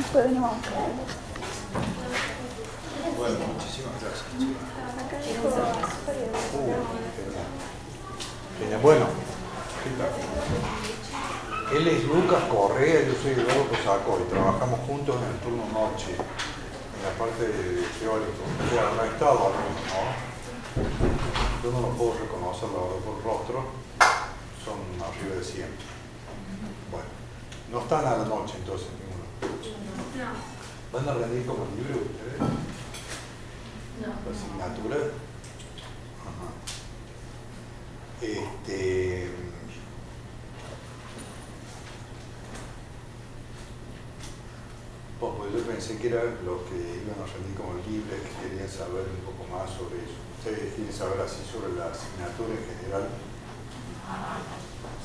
Después venimos a buscar. Bueno, muchísimas gracias. Bueno, ¿qué tal? Él es Lucas Correa, yo soy Eduardo Cosaco y trabajamos juntos en el turno noche, en la parte de teórico. O sea, no ha estado alguno, ¿no? Yo no lo puedo reconocer, la verdad, por rostro, son arriba de 100. Bueno, no están a la noche entonces, ninguno. No. ¿Van a rendir como libre ustedes? No. ¿La asignatura? Ajá. Pues yo pensé que eran los que iban a rendir como libres, que querían saber un poco más sobre eso. ¿Ustedes quieren saber así sobre la asignatura en general?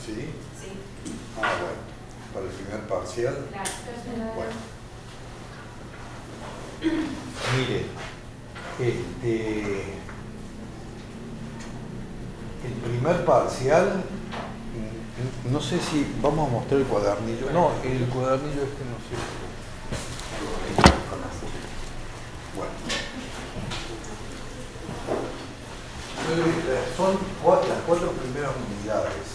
¿Sí? Sí. Ah, bueno. ¿Para el primer parcial? Claro. Bueno. Mire, el primer parcial, no sé si vamos a mostrar el cuadernillo. No, el cuadernillo este no sé. Bueno. Son las 4 primeras unidades.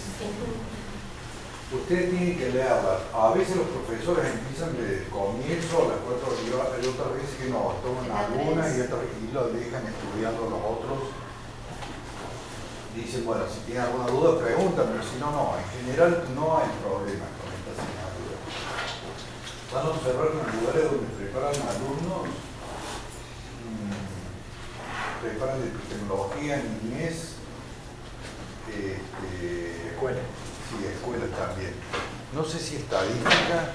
Ustedes tienen que leerlas. A veces los profesores empiezan desde el comienzo, las 4 unidades, hay otras veces que no, toman algunas y lo dejan estudiando los otros. Dicen, bueno, si tienen alguna duda preguntan, pero si no, no. En general no hay problema con esta asignatura. Van a observar en los lugares donde preparan alumnos, preparan de tecnología, niñez, Escuela. sí, escuela también. No sé si estadística.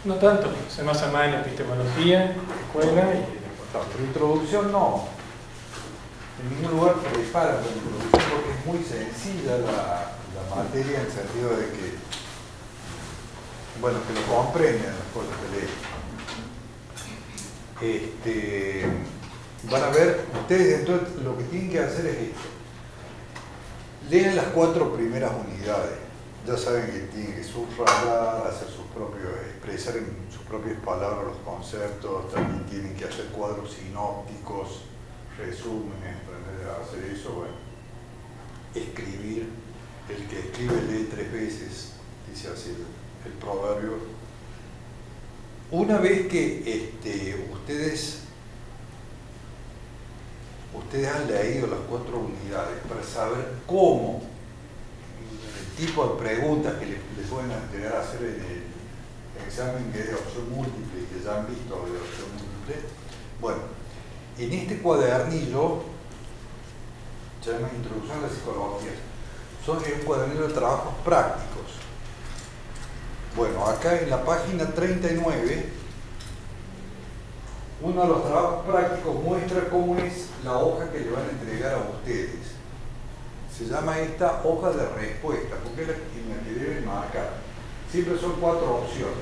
No tanto, se basa más en epistemología, escuela y Pero introducción no. En ningún lugar preparan la introducción porque es muy sencilla la materia en el sentido de que, bueno, que lo comprenden las cosas que leen. Van a ver, ustedes entonces lo que tienen que hacer es esto. Lean las 4 primeras unidades. Ya saben que tienen que subrayar, hacer sus propios, expresar en sus propias palabras los conceptos, también tienen que hacer cuadros sinópticos, resúmenes, aprender a hacer eso, bueno. Escribir, el que escribe lee 3 veces, dice así el proverbio. Una vez que ustedes han leído las 4 unidades para saber cómo, el tipo de preguntas que les pueden llegar a hacer en el examen que es de opción múltiple y que ya han visto de opción múltiple. Bueno, en este cuadernillo, se llama Introducción a la Psicología, es un cuadernillo de trabajos prácticos. Bueno, acá en la página 39, uno de los trabajos prácticos muestra cómo es la hoja que le van a entregar a ustedes. Se llama esta hoja de respuesta, porque es la que deben marcar. Siempre son 4 opciones.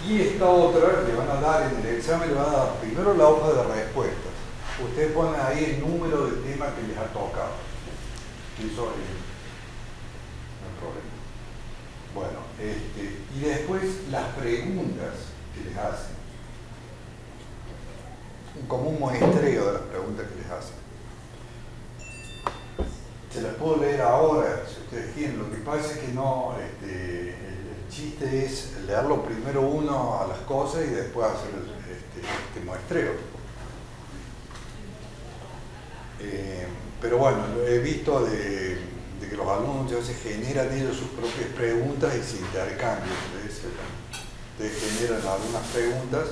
Y esta otra le van a dar en el examen, le van a dar primero la hoja de respuestas. Ustedes ponen ahí el número de tema que les ha tocado. Eso no hay problema. Bueno, y después las preguntas que les hacen. Como un muestreo de las preguntas que les hacen. Se las puedo leer ahora, si ustedes quieren. Lo que pasa es que no, el chiste es leerlo primero uno a las cosas y después hacer este muestreo. Pero bueno, he visto de que los alumnos ya se generan ellos sus propias preguntas y se intercambian. Ustedes generan algunas preguntas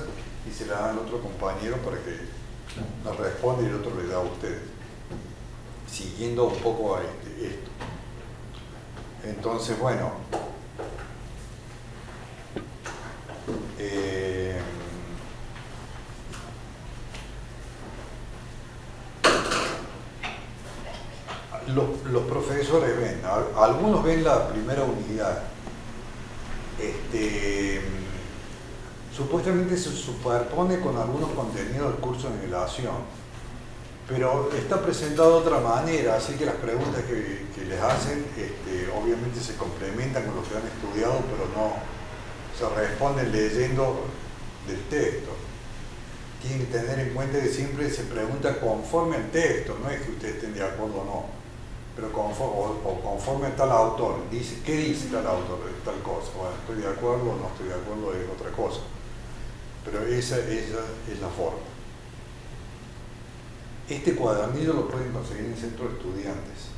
y se las dan al otro compañero para que las responda y el otro le da a ustedes, siguiendo un poco a esto. Entonces, bueno, los profesores ven, algunos ven la primera unidad. Supuestamente se superpone con algunos contenidos del curso de nivelación, pero está presentado de otra manera, así que las preguntas que les hacen obviamente se complementan con lo que han estudiado, pero no se responden leyendo del texto. Tienen que tener en cuenta que siempre se pregunta conforme al texto, no es que ustedes estén de acuerdo o no, pero conforme a tal autor. Dice, ¿qué dice tal autor de tal cosa? Bueno, estoy de acuerdo o no estoy de acuerdo, es otra cosa. Pero esa es la forma. Este cuadernillo lo pueden conseguir en el centro de estudiantes.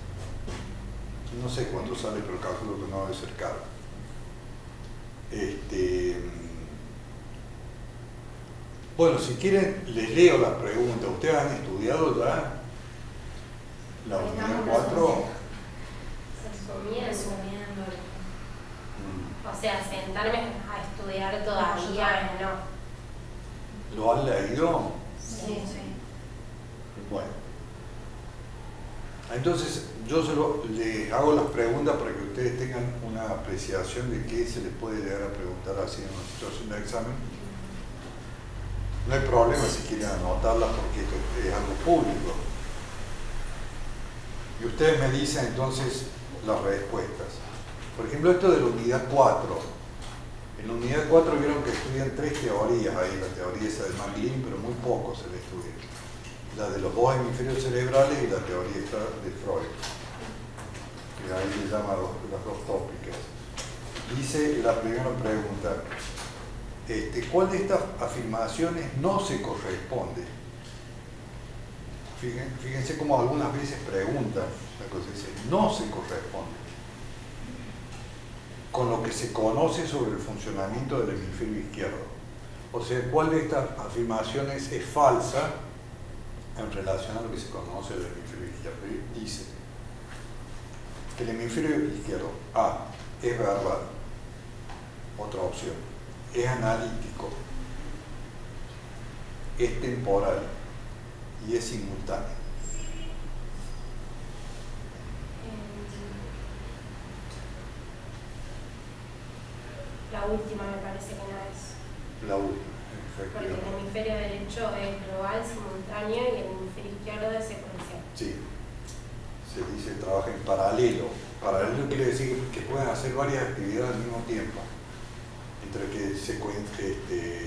No sé cuánto sale, pero calculo que no debe ser caro. Bueno, si quieren, les leo las preguntas. ¿Ustedes han estudiado ya la unidad 4? Resumiendo. O sea, sentarme a estudiar todavía no. ¿Lo han leído? Sí. Bueno. Entonces, yo les hago las preguntas para que ustedes tengan una apreciación de qué se les puede llegar a preguntar así en una situación de examen. No hay problema si quieren anotarlas porque esto es algo público. Y ustedes me dicen entonces las respuestas. Por ejemplo, esto de la unidad 4. En la unidad 4 vieron que estudian 3 teorías ahí, la teoría esa de McLean, pero muy poco se le estudia. La de los 2 hemisferios cerebrales y la teoría esta de Freud, que ahí le llama las 2 tópicas. Dice la primera pregunta, ¿cuál de estas afirmaciones no se corresponde? Fíjense cómo algunas veces preguntan, la cosa dice, no se corresponde con lo que se conoce sobre el funcionamiento del hemisferio izquierdo. O sea, ¿cuál de estas afirmaciones es falsa en relación a lo que se conoce del hemisferio izquierdo? Dice que el hemisferio izquierdo, A, es verbal, otra opción, es analítico, es temporal y es simultáneo. La última me parece que no es. La última, Porque efectivamente. el hemisferio derecho es global, simultáneo y el hemisferio izquierdo es secuencial. Sí, se dice trabaja en paralelo. Paralelo quiere decir que pueden hacer varias actividades al mismo tiempo, entre que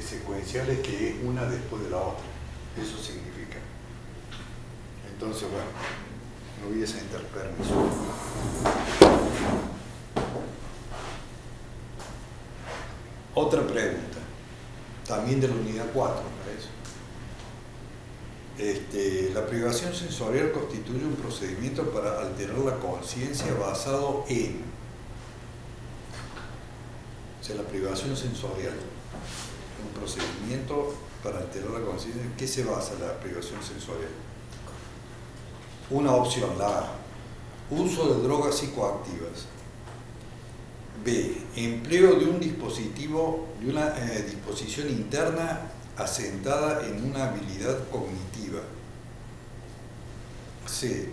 secuenciales que es una después de la otra. Eso significa. Entonces, bueno, no hubiese interpermiso. Otra pregunta, también de la unidad 4, me parece. La privación sensorial constituye un procedimiento para alterar la conciencia basado en. O sea, la privación sensorial, un procedimiento para alterar la conciencia. ¿En qué se basa la privación sensorial? Una opción, la A, uso de drogas psicoactivas. B, empleo de un dispositivo, de una disposición interna asentada en una habilidad cognitiva. C,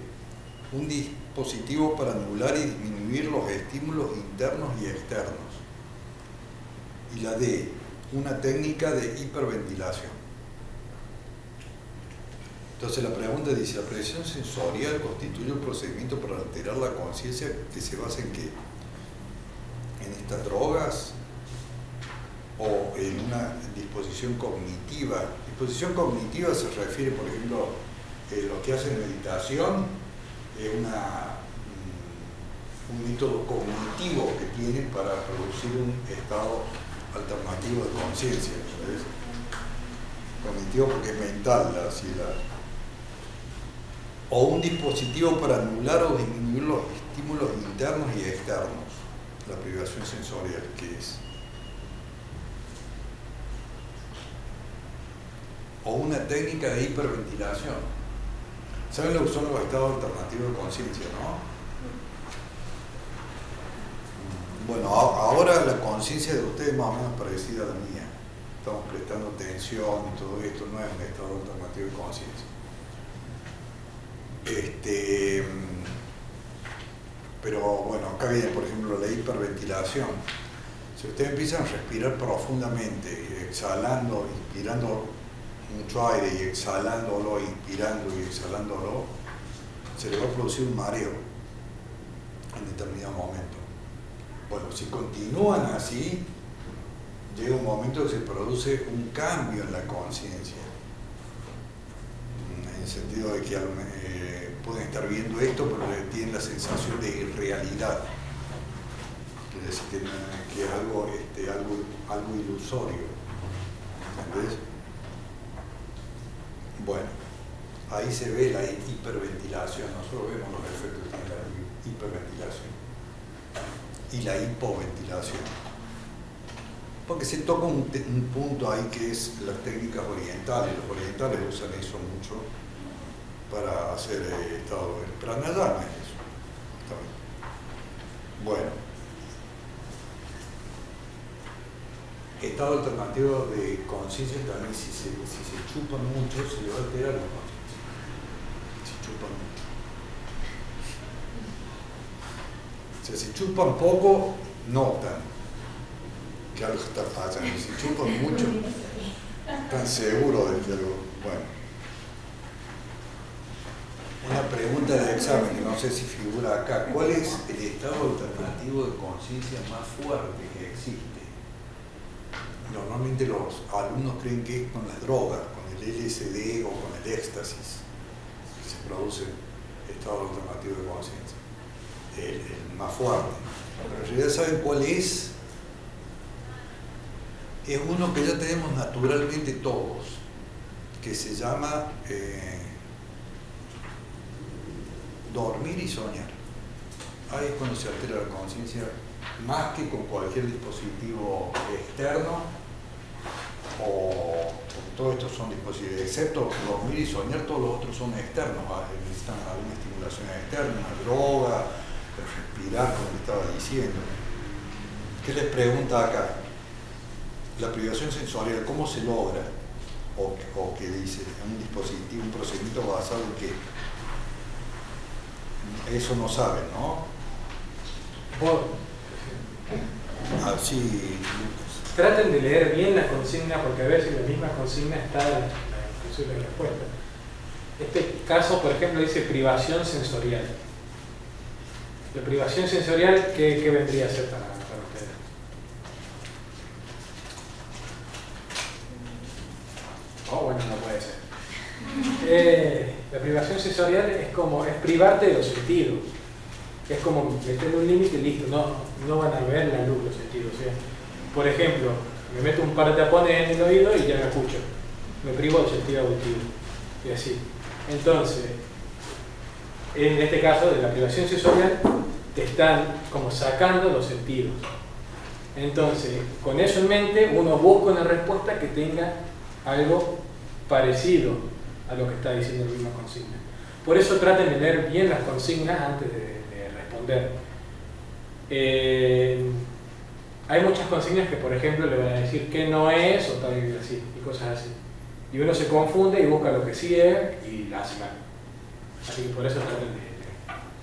un dispositivo para anular y disminuir los estímulos internos y externos. Y la D, una técnica de hiperventilación. Entonces la pregunta dice, ¿la privación sensorial constituye un procedimiento para alterar la conciencia que se basa en qué? ¿En estas drogas o en una disposición cognitiva? Disposición cognitiva se refiere, por ejemplo, los que hacen meditación, un método cognitivo que tienen para producir un estado alternativo de conciencia. Cognitivo porque es mental, o un dispositivo para anular o disminuir los estímulos internos y externos. La privación sensorial, ¿qué es? O una técnica de hiperventilación. ¿Saben lo que son los estados alternativos de conciencia, no? Bueno, ahora la conciencia de ustedes es más o menos parecida a la mía. Estamos prestando atención y todo esto, no es un estado alternativo de conciencia. Pero bueno, acá viene por ejemplo la hiperventilación. Si ustedes empiezan a respirar profundamente, exhalando, inspirando mucho aire y exhalándolo, inspirando y exhalándolo, se les va a producir un mareo en determinado momento. Bueno, si continúan así, llega un momento que se produce un cambio en la conciencia, en el sentido de que pueden estar viendo esto, pero tienen la sensación de irrealidad, es decir, que es algo ilusorio, ¿entendés? Bueno, ahí se ve la hiperventilación. Nosotros vemos los efectos que tiene la hiperventilación y la hipoventilación, porque se toca un punto ahí que es las técnicas orientales. Los orientales usan eso mucho para hacer estado de pranayama, es eso. Está bien. Bueno, estado alternativo de conciencia también, si se chupan mucho, se le va a alterar la conciencia. Si chupan mucho. O sea, si chupan poco, notan que algo está fallando. Si chupan mucho, están seguros de que algo. Bueno. Una pregunta de examen que no sé si figura acá. ¿Cuál es el estado alternativo de conciencia más fuerte que existe? Normalmente los alumnos creen que es con las drogas, con el LSD o con el éxtasis, que se produce estado alternativo de conciencia, el más fuerte. Pero en realidad, ¿saben cuál es? Es uno que ya tenemos naturalmente todos, que se llama dormir y soñar. Ahí es cuando se altera la conciencia, más que con cualquier dispositivo externo, o todos estos son dispositivos, excepto dormir y soñar, todos los otros son externos, necesitan alguna estimulación externa, una droga, respirar, como le estaba diciendo. ¿Qué les pregunta acá? La privación sensorial, ¿cómo se logra? O qué dice, un dispositivo, un procedimiento basado en qué. Eso no saben, ¿no? Así. Traten de leer bien la consigna, porque a veces la misma consigna está inclusive la respuesta. Este caso, por ejemplo, dice privación sensorial. La privación sensorial, ¿qué vendría a ser para ustedes? Oh, bueno, no puede ser. La privación sensorial es privarte de los sentidos. Es como meterle un límite y listo, no van a ver la luz los sentidos. ¿Sí? Por ejemplo, me meto un par de tapones en el oído y ya me escucho. Me privo del sentido auditivo. Y así. Entonces, en este caso de la privación sensorial, te están como sacando los sentidos. Entonces, con eso en mente, uno busca una respuesta que tenga algo parecido a lo que está diciendo la misma consigna. Por eso traten de leer bien las consignas antes de responder. Hay muchas consignas que, por ejemplo, le van a decir que no es o tal y así, y cosas así. Y uno se confunde y busca lo que sí es y la hace mal. Así que por eso traten de...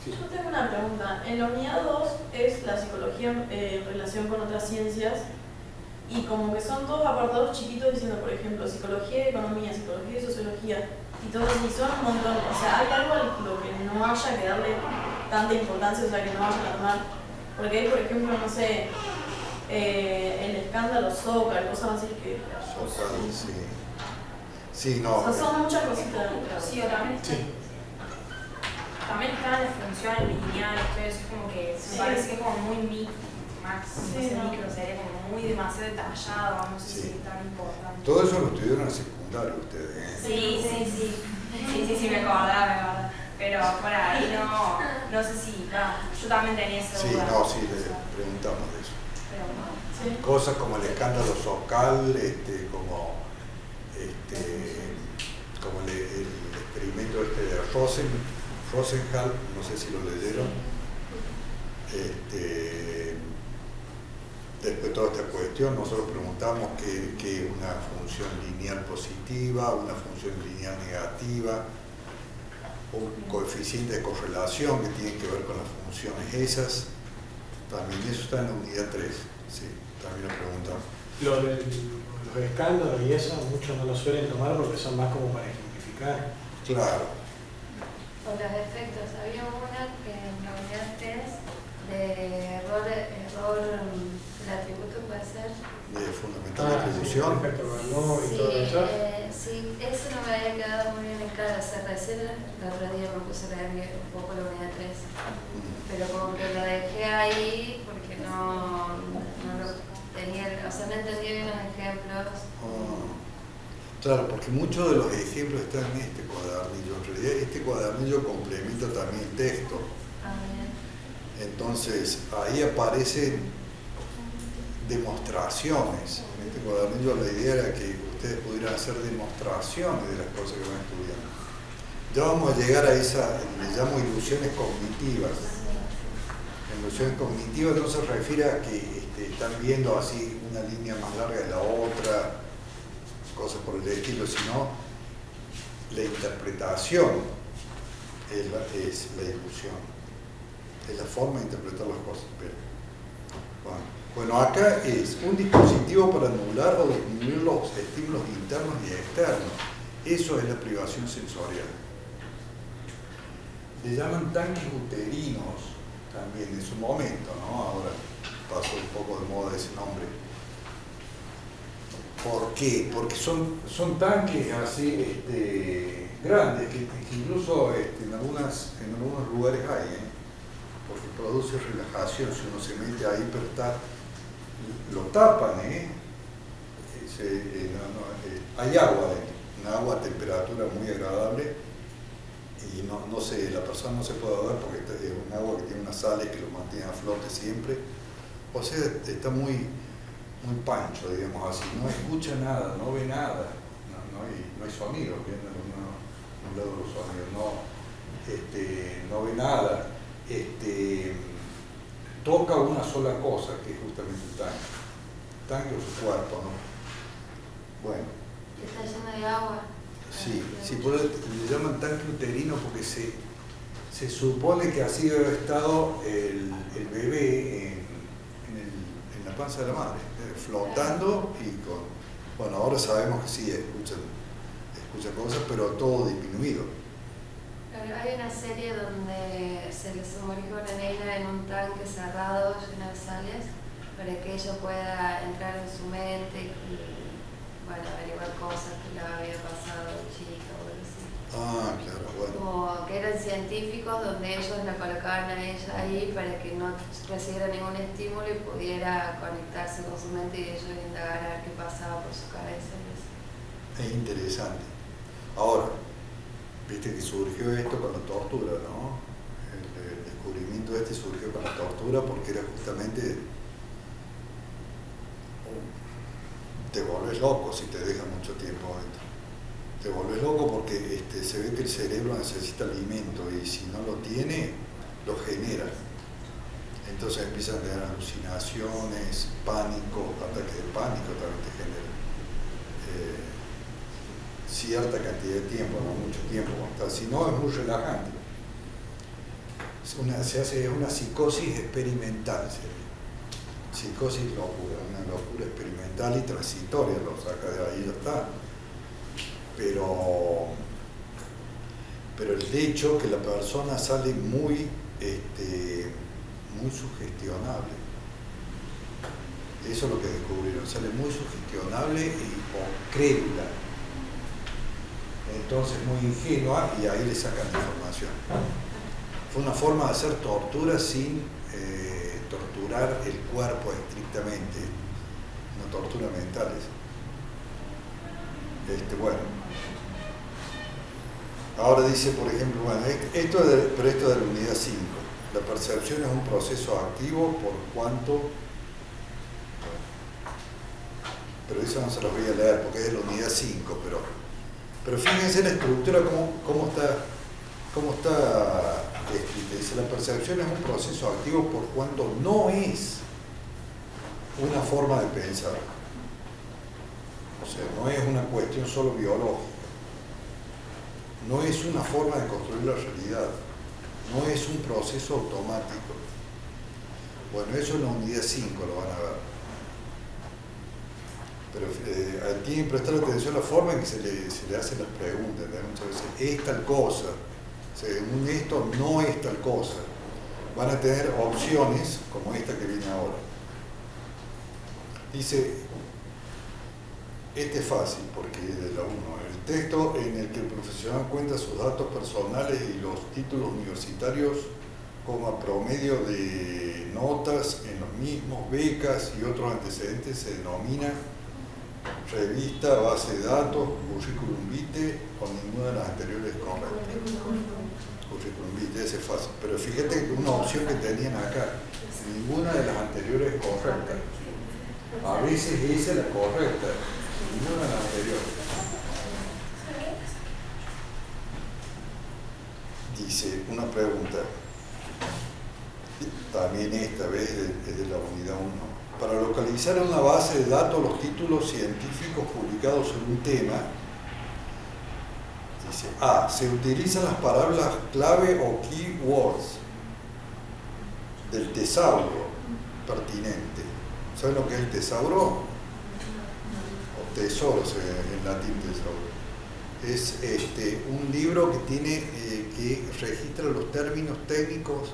Sí. Yo tengo una pregunta. En la unidad 2 es la psicología en relación con otras ciencias y como que son todos apartados chiquitos diciendo, por ejemplo, psicología de economía, psicología de sociología y todo eso, y son un montón. O sea, ¿hay algo a lo que no haya que darle tanta importancia, o sea, que no vayan a tomar? Porque hay, por ejemplo, no sé, el escándalo Zócalo, cosas así que... Zócalo, sí. Sí, no. O sea, son muchas cositas. Sí, o también está, Sí. también están las funciones lineales, todo eso es como que me Sí. parece que es como muy micro, más Sí, no. micro, sería como muy demasiado detallado, no sé Sí. si es tan importante. Todo eso lo estudiaron en secundario ustedes, ¿eh? Sí, me acordaba. Pero por ahí no sé si, yo también tenía esa Sí, duda. no, sí, les preguntamos de eso. Pero no. Sí. Cosas como el escándalo Zócalo, como el experimento de Rosenthal, no sé si lo leyeron. Después de toda esta cuestión, nosotros preguntamos qué es una función lineal positiva, una función lineal negativa, un coeficiente de correlación que tiene que ver con las funciones esas. También eso está en la unidad 3, sí, también lo preguntamos. Los escándalos y eso muchos no lo suelen tomar porque son más como para ejemplificar. Claro. O los efectos. Había una que en la unidad 3 de error, el atributo puede ser. Fundamental dilución. El efecto Barlow y todo eso. Sí, eso no me había quedado muy bien en claro. O sea, recién el otro día me puse a leer un poco la unidad 3. Pero como que lo dejé ahí porque no lo tenía, o sea, no entendía bien los ejemplos. Claro, porque muchos de los ejemplos están en este cuadernillo. En realidad este cuadernillo complementa también el texto. Bien. Entonces ahí aparecen demostraciones. En este cuadernillo la idea era que ustedes pudieran hacer demostraciones de las cosas que van estudiando. Ya vamos a llegar a esa, le llamo ilusiones cognitivas. Ilusiones cognitivas no se refiere a que están viendo así una línea más larga de la otra, cosas por el estilo, sino la interpretación es la ilusión, es la forma de interpretar las cosas. Bueno, acá es un dispositivo para anular o disminuir los estímulos internos y externos. Eso es la privación sensorial. Le llaman tanques uterinos también en su momento, ¿no? Ahora pasó un poco de moda ese nombre. ¿Por qué? Porque son tanques así grandes que incluso en algunos lugares hay, porque produce relajación si uno se mete ahí, pero lo tapan, hay agua dentro, un agua a temperatura muy agradable y no sé, la persona no se puede ahogar porque es un agua que tiene unas sales que lo mantienen a flote siempre, o sea, está muy pancho, digamos así, no escucha nada, no ve nada, no hay sonido, viendo un lado de los sonidos, no ve nada, toca una sola cosa, que es justamente el tanque o su cuerpo, ¿no? Bueno. ¿Está lleno de agua? Sí, por eso le llaman tanque uterino porque se supone que así debe haber estado el bebé en la panza de la madre, flotando y bueno, ahora sabemos que sí, escucha cosas, pero todo disminuido. Hay una serie donde se le sumergió una nena en un tanque cerrado lleno de sales para que ella pueda entrar en su mente y bueno, averiguar cosas que le había pasado de chica o algo así. Claro, bueno. Como que eran científicos donde ellos la colocaban a ella ahí para que no recibiera ningún estímulo y pudiera conectarse con su mente y ellos indagar a ver qué pasaba por su cabeza. Es interesante. Ahora, viste que surgió esto con la tortura, ¿no? El descubrimiento surgió con la tortura porque era justamente te volvés loco si te dejas mucho tiempo adentro. Te volvés loco porque se ve que el cerebro necesita alimento y si no lo tiene, lo genera. Entonces empiezan a tener alucinaciones, pánico, ataques de pánico también te generan. Cierta cantidad de tiempo, no mucho tiempo, si no es muy relajante. Se hace una psicosis experimental, psicosis locura, una locura experimental y transitoria, lo saca de ahí y ya está. Pero el hecho que la persona sale muy sugestionable. Eso es lo que descubrieron, sale muy sugestionable o crédula. Entonces muy ingenua y ahí le sacan la información. Fue una forma de hacer tortura sin torturar el cuerpo estrictamente, una tortura mental. Bueno. Ahora dice, por ejemplo, bueno, esto de la unidad 5, la percepción es un proceso activo por cuanto, pero eso no se los voy a leer porque es de la unidad 5, pero fíjense la estructura, cómo está escrita. Dice, la percepción es un proceso activo por cuanto no es una forma de pensar. O sea, no es una cuestión solo biológica. No es una forma de construir la realidad. No es un proceso automático. Bueno, eso en la unidad 5 lo van a ver. Pero tienen que prestar atención a la forma en que se le hacen las preguntas. Muchas veces es tal cosa, según esto no es tal cosa. Van a tener opciones como esta que viene ahora. Dice, Este es fácil porque es de la 1. El texto en el que el profesional cuenta sus datos personales y los títulos universitarios como promedio de notas en los mismos, becas y otros antecedentes se denomina revista, base de datos, currículum vitae o ninguna de las anteriores correctas. Currículum vitae, ese es fácil. Pero fíjate que una opción que tenían acá, ninguna de las anteriores es correcta. A veces esa es la correcta, ninguna de las anteriores. Dice una pregunta, también esta vez es de la unidad 1. Para localizar en una base de datos los títulos científicos publicados sobre un tema, dice A. Se utilizan las palabras clave o keywords del tesauro pertinente. ¿Saben lo que es el tesauro? O tesoro, en latín tesauro. Es un libro que tiene que registra los términos técnicos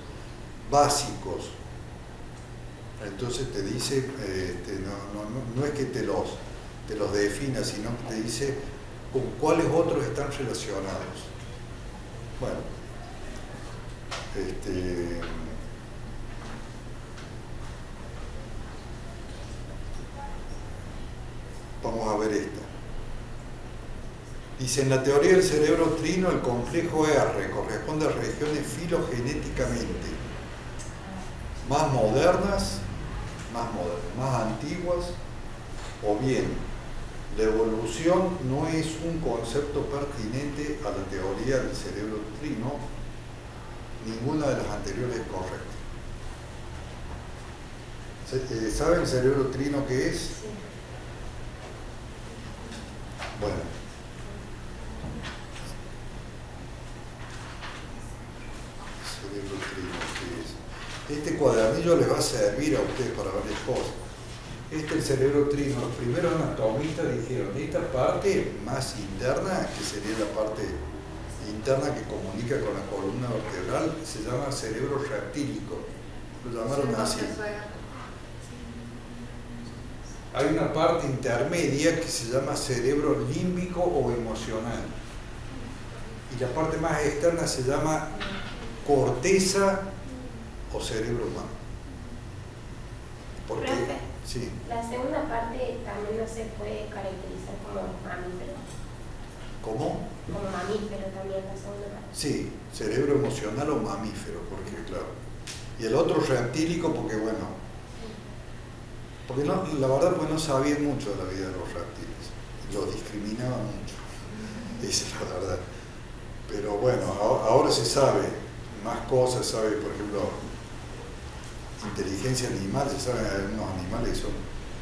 básicos. Entonces te dice, no es que te los defina, sino que te dice con cuáles otros están relacionados. Bueno, vamos a ver esta. Dice, en la teoría del cerebro trino, el complejo R corresponde a regiones filogenéticamente más modernas, más antiguas, o bien, la evolución no es un concepto pertinente a la teoría del cerebro trino, ninguna de las anteriores es correcta. ¿Saben el cerebro trino qué es? Sí. Bueno. Cerebro trino, ¿qué es? Este cuadernillo les va a servir a ustedes para varias cosas. Este es el cerebro trino. Los primeros anatomistas dijeron, esta parte más interna, que sería la parte interna que comunica con la columna vertebral, se llama cerebro reptílico. Lo llamaron así. Hay una parte intermedia que se llama cerebro límbico o emocional. Y la parte más externa se llama corteza o cerebro humano. ¿Por qué? Profe, Sí. la segunda parte también no se puede caracterizar como mamífero. ¿Cómo? Como mamífero también la segunda parte. Sí, cerebro emocional o mamífero, porque claro. Y el otro reptílico, porque bueno, porque no, la verdad pues no sabían mucho de la vida de los reptiles, los discriminaban mucho, esa es la verdad. Pero bueno, ahora se sabe más cosas, sabe, por ejemplo, inteligencia animal, se saben algunos animales que son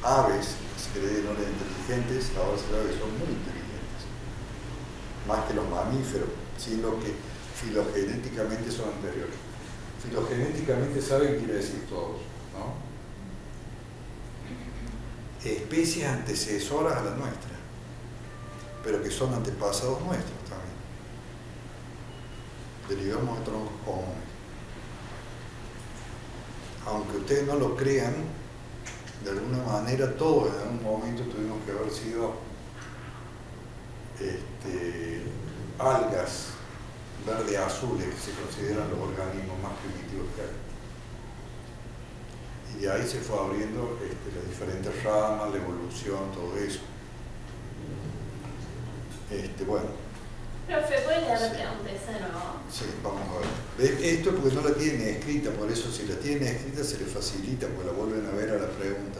aves, se creen no eran inteligentes, ahora se sabe que son muy inteligentes, más que los mamíferos, siendo que filogenéticamente son anteriores. Filogenéticamente saben qué quiere decir todos, ¿no? Especies antecesoras a la nuestra, pero que son antepasados nuestros también. Derivamos de troncos comunes. Aunque ustedes no lo crean, de alguna manera todos en algún momento tuvimos que haber sido algas verde-azules, que se consideran los organismos más primitivos que hay. Y de ahí se fue abriendo las diferentes ramas, la evolución, todo eso. Bueno. Profe, ¿puede leer la Sí. pregunta esa de nuevo? Sí, vamos a ver. Esto porque no la tienen escrita, por eso si la tienen escrita se les facilita, porque la vuelven a ver a la pregunta.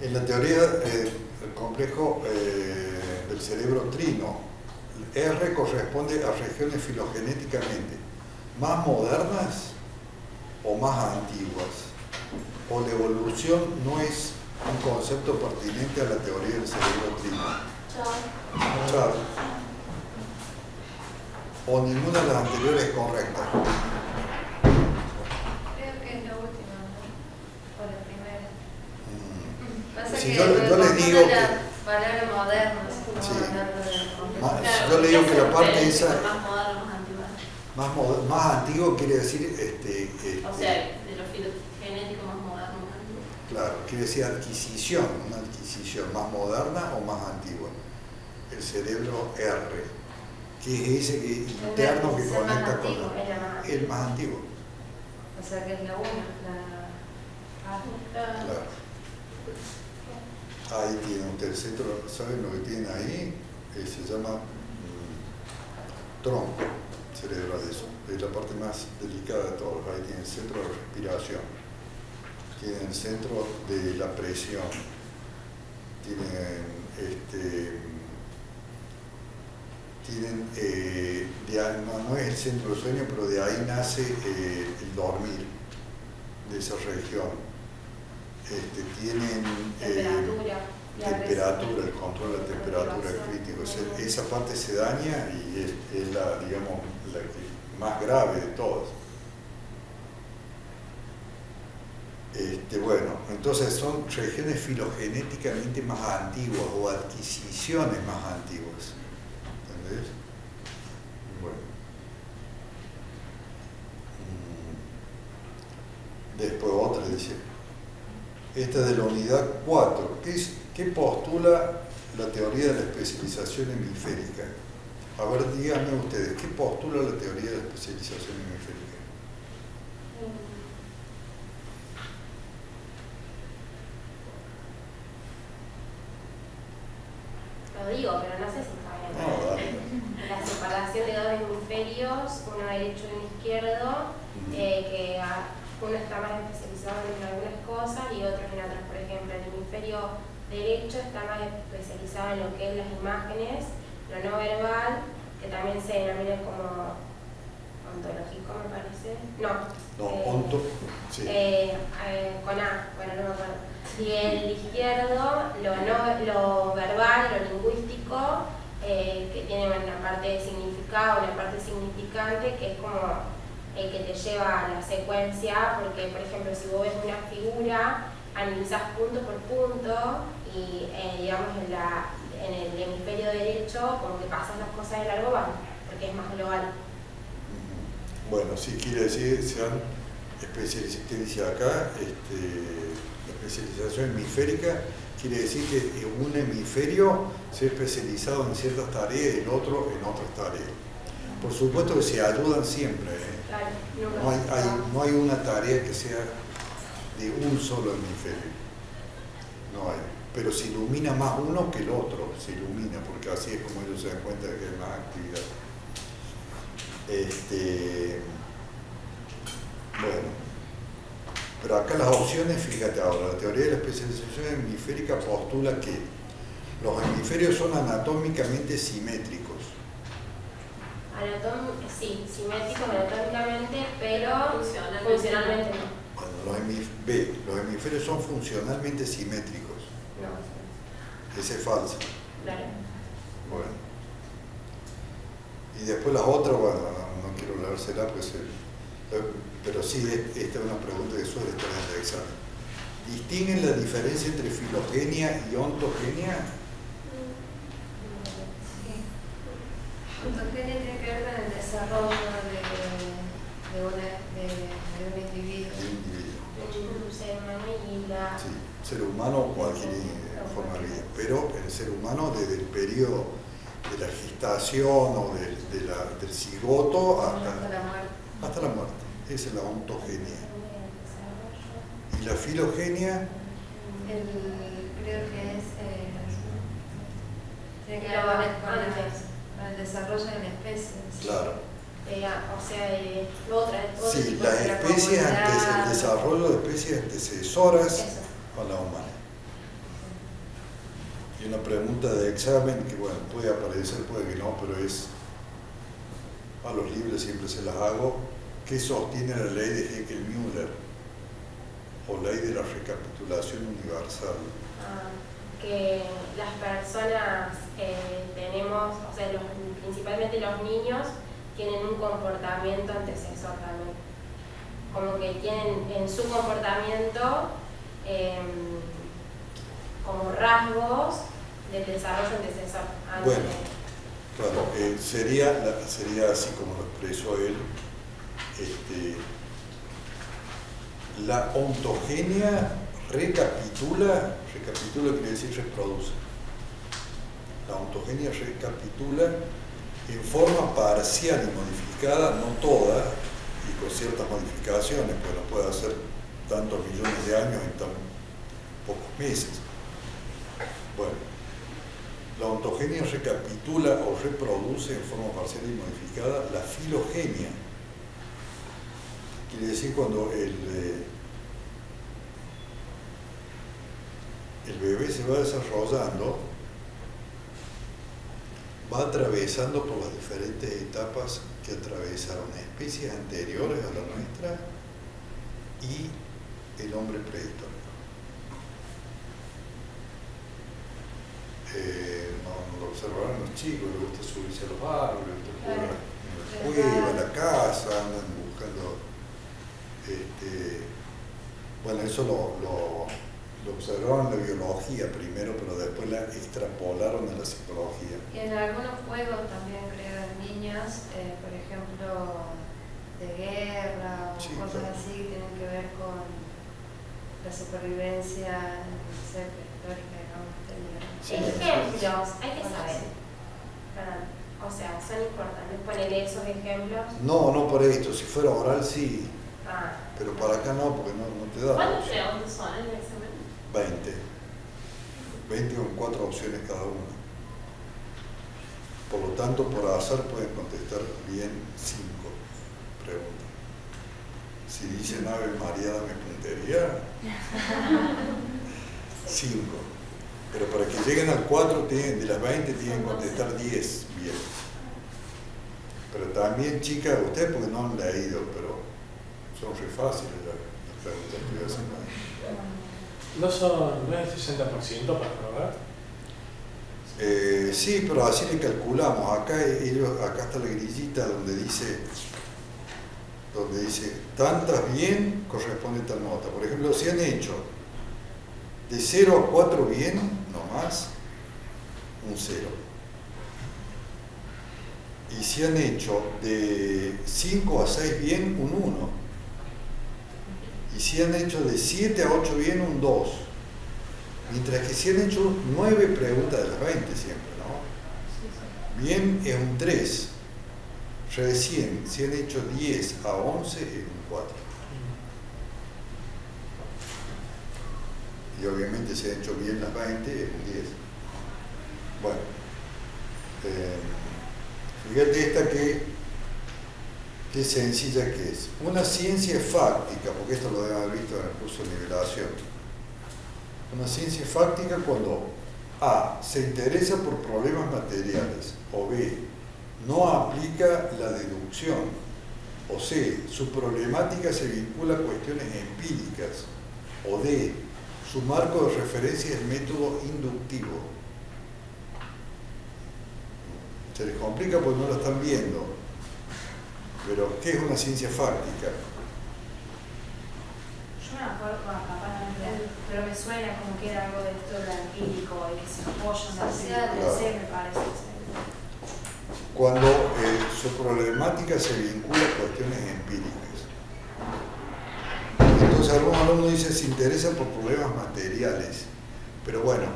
En la teoría del complejo del cerebro trino, R corresponde a regiones filogenéticamente más modernas o más antiguas, o la evolución no es un concepto pertinente a la teoría del cerebro trino. Chao. O ninguna de las anteriores es correcta. Creo que es la última, ¿no? O la primera. Pasa Si que yo les digo la que- palabra moderna, estamos Sí. hablando de Si yo le digo que la parte esa Más moderno, más antiguo. más antiguo quiere decir O sea, de lo filogenético más moderno, más antiguo. claro, quiere decir adquisición, una adquisición más moderna o más antigua. El cerebro R, que es ese que, interno que conecta con el más antiguo. O sea que es la 1, Claro. Ahí tiene usted el centro, ¿saben lo que tiene ahí? Se llama tronco cerebral, eso. Es la parte más delicada de todos. Ahí tiene el centro de respiración, tiene el centro de la presión, no es el centro del sueño, pero de ahí nace el dormir, de esa región. Tienen temperatura, el control de la temperatura es crítico. Esa parte se daña y es la, digamos, la que más grave de todas. Bueno, entonces son regiones filogenéticamente más antiguas o adquisiciones más antiguas. ¿Entendés? Bueno. Después otra dice, esta es de la unidad 4, ¿qué postula la teoría de la especialización hemisférica? A ver, díganme ustedes, ¿qué postula la teoría de la especialización hemisférica? Lo digo, pero no sé si está bien. No, dale. La separación de dos hemisferios, uno derecho y uno izquierdo, que uno está más especializado en algunas cosas y otros en otras. Por ejemplo, el hemisferio derecho está más especializado en lo que es las imágenes, lo no verbal, que también se denomina como ontológico, me parece. Sí. Con A, bueno, no me acuerdo. Y el izquierdo, lo verbal, lo lingüístico, que tiene una parte de significado, una parte significante, que es como el que te lleva a la secuencia, porque por ejemplo si vos ves una figura, analizás punto por punto y digamos en el hemisferio derecho como que pasas las cosas de largo van, porque es más global. Bueno, sí quiere decir, se han especializado, ¿qué dice acá? La especialización hemisférica quiere decir que un hemisferio se ha especializado en ciertas tareas y el otro en otras tareas. Por supuesto que se ayudan siempre, Claro, no hay una tarea que sea de un solo hemisferio, no hay, pero se ilumina más uno que el otro, se ilumina, porque así es como ellos se dan cuenta de que hay más actividad. Bueno, pero acá las opciones, fíjate ahora, la teoría de la especialización hemisférica postula que los hemisferios son anatómicamente simétricos. Sí, simétricos anatómicamente, pero funcionalmente no. Bueno, los hemisferios son funcionalmente simétricos. No. Esa es falsa. Claro. Bueno. Y después las otras, bueno, no quiero leérsela, pues, pero sí, esta es una pregunta que suele estar en el examen. ¿Distinguen la diferencia entre filogenia y ontogenia? Ontogenia tiene que ver con el desarrollo de un individuo. Un ser humano y la... Sí, ser humano o cualquier forma de vida, pero el ser humano desde el periodo de la gestación o del cigoto hasta la muerte. Esa es la ontogenia. ¿Y la filogenia? Creo que es tiene que ver con el desarrollo de la especie. Claro. O sea, otra Sí, las especies, el desarrollo de especies antecesoras a la humana. Y una pregunta de examen que, bueno, puede aparecer, puede que no, pero es, a los libros siempre se las hago. ¿Qué sostiene la ley de Haeckel-Müller? O ley de la recapitulación universal. Que las personas tenemos, o sea, principalmente los niños, tienen un comportamiento antecesor también. Como que tienen en su comportamiento como rasgos del desarrollo antecesor. Bueno, claro, sería así como lo expresó él. La ontogenia recapitula quiere decir reproduce. La ontogenia recapitula en forma parcial y modificada, no toda, y con ciertas modificaciones, pues no puede hacer tantos millones de años en tan pocos meses. Bueno, la ontogenia recapitula o reproduce en forma parcial y modificada la filogenia. Quiere decir cuando el bebé se va desarrollando, va atravesando por las diferentes etapas que atravesaron especies anteriores a la nuestra y el hombre prehistórico. No lo observaron los chicos, les gusta subirse a los árboles, jugar en la cueva, en la casa, andan buscando. Bueno, eso lo observaron en la biología primero, pero después la extrapolaron a la psicología. Y en algunos juegos también creo en niños, por ejemplo, de guerra o Sí, cosas claro. así que tienen que ver con la supervivencia prehistórica, digamos. Ejemplos, hay que saber. Perdón. O sea, son importantes poner esos ejemplos. No por esto, si fuera oral sí, Ah, pero para acá no, porque no te da. ¿Cuántas preguntas son en el examen? 20 con 4 opciones cada una. Por lo tanto, por azar pueden contestar bien 5 preguntas. Si dicen Ave María, dame puntería, 5. Pero para que lleguen al 4, de las 20 tienen que contestar 10 bien. Pero también, chicas, ustedes porque no han leído, pero son re fáciles las preguntas que voy a hacer. ¿No es el 60% para probar? Sí, pero así le calculamos. Acá está la grillita donde dice tantas bien corresponde tal nota. Por ejemplo, si han hecho de 0 a 4 bien, no más, un 0. Y si han hecho de 5 a 6 bien, un 1. Y si han hecho de 7 a 8 bien, un 2. Mientras que si han hecho 9 preguntas de las 20 siempre, ¿no? Bien es un 3. Recién, si han hecho 10 a 11 es un 4. Y obviamente si han hecho bien las 20 es un 10. Bueno, fíjate esta qué sencilla que es. Una ciencia fáctica, porque esto lo deben haber visto en el curso de nivelación. Una ciencia fáctica cuando A. se interesa por problemas materiales, o B. no aplica la deducción, o C. su problemática se vincula a cuestiones empíricas, o D. su marco de referencia es el método inductivo. Se les complica porque no lo están viendo. Pero, ¿qué es una ciencia fáctica? Yo me acuerdo, capaz no, pero me suena como que era algo de esto de lo empírico y que se apoyan en Sociales. el C, me parece. Cuando su problemática se vincula a cuestiones empíricas. Entonces algún alumno dice se interesa por problemas materiales, pero bueno,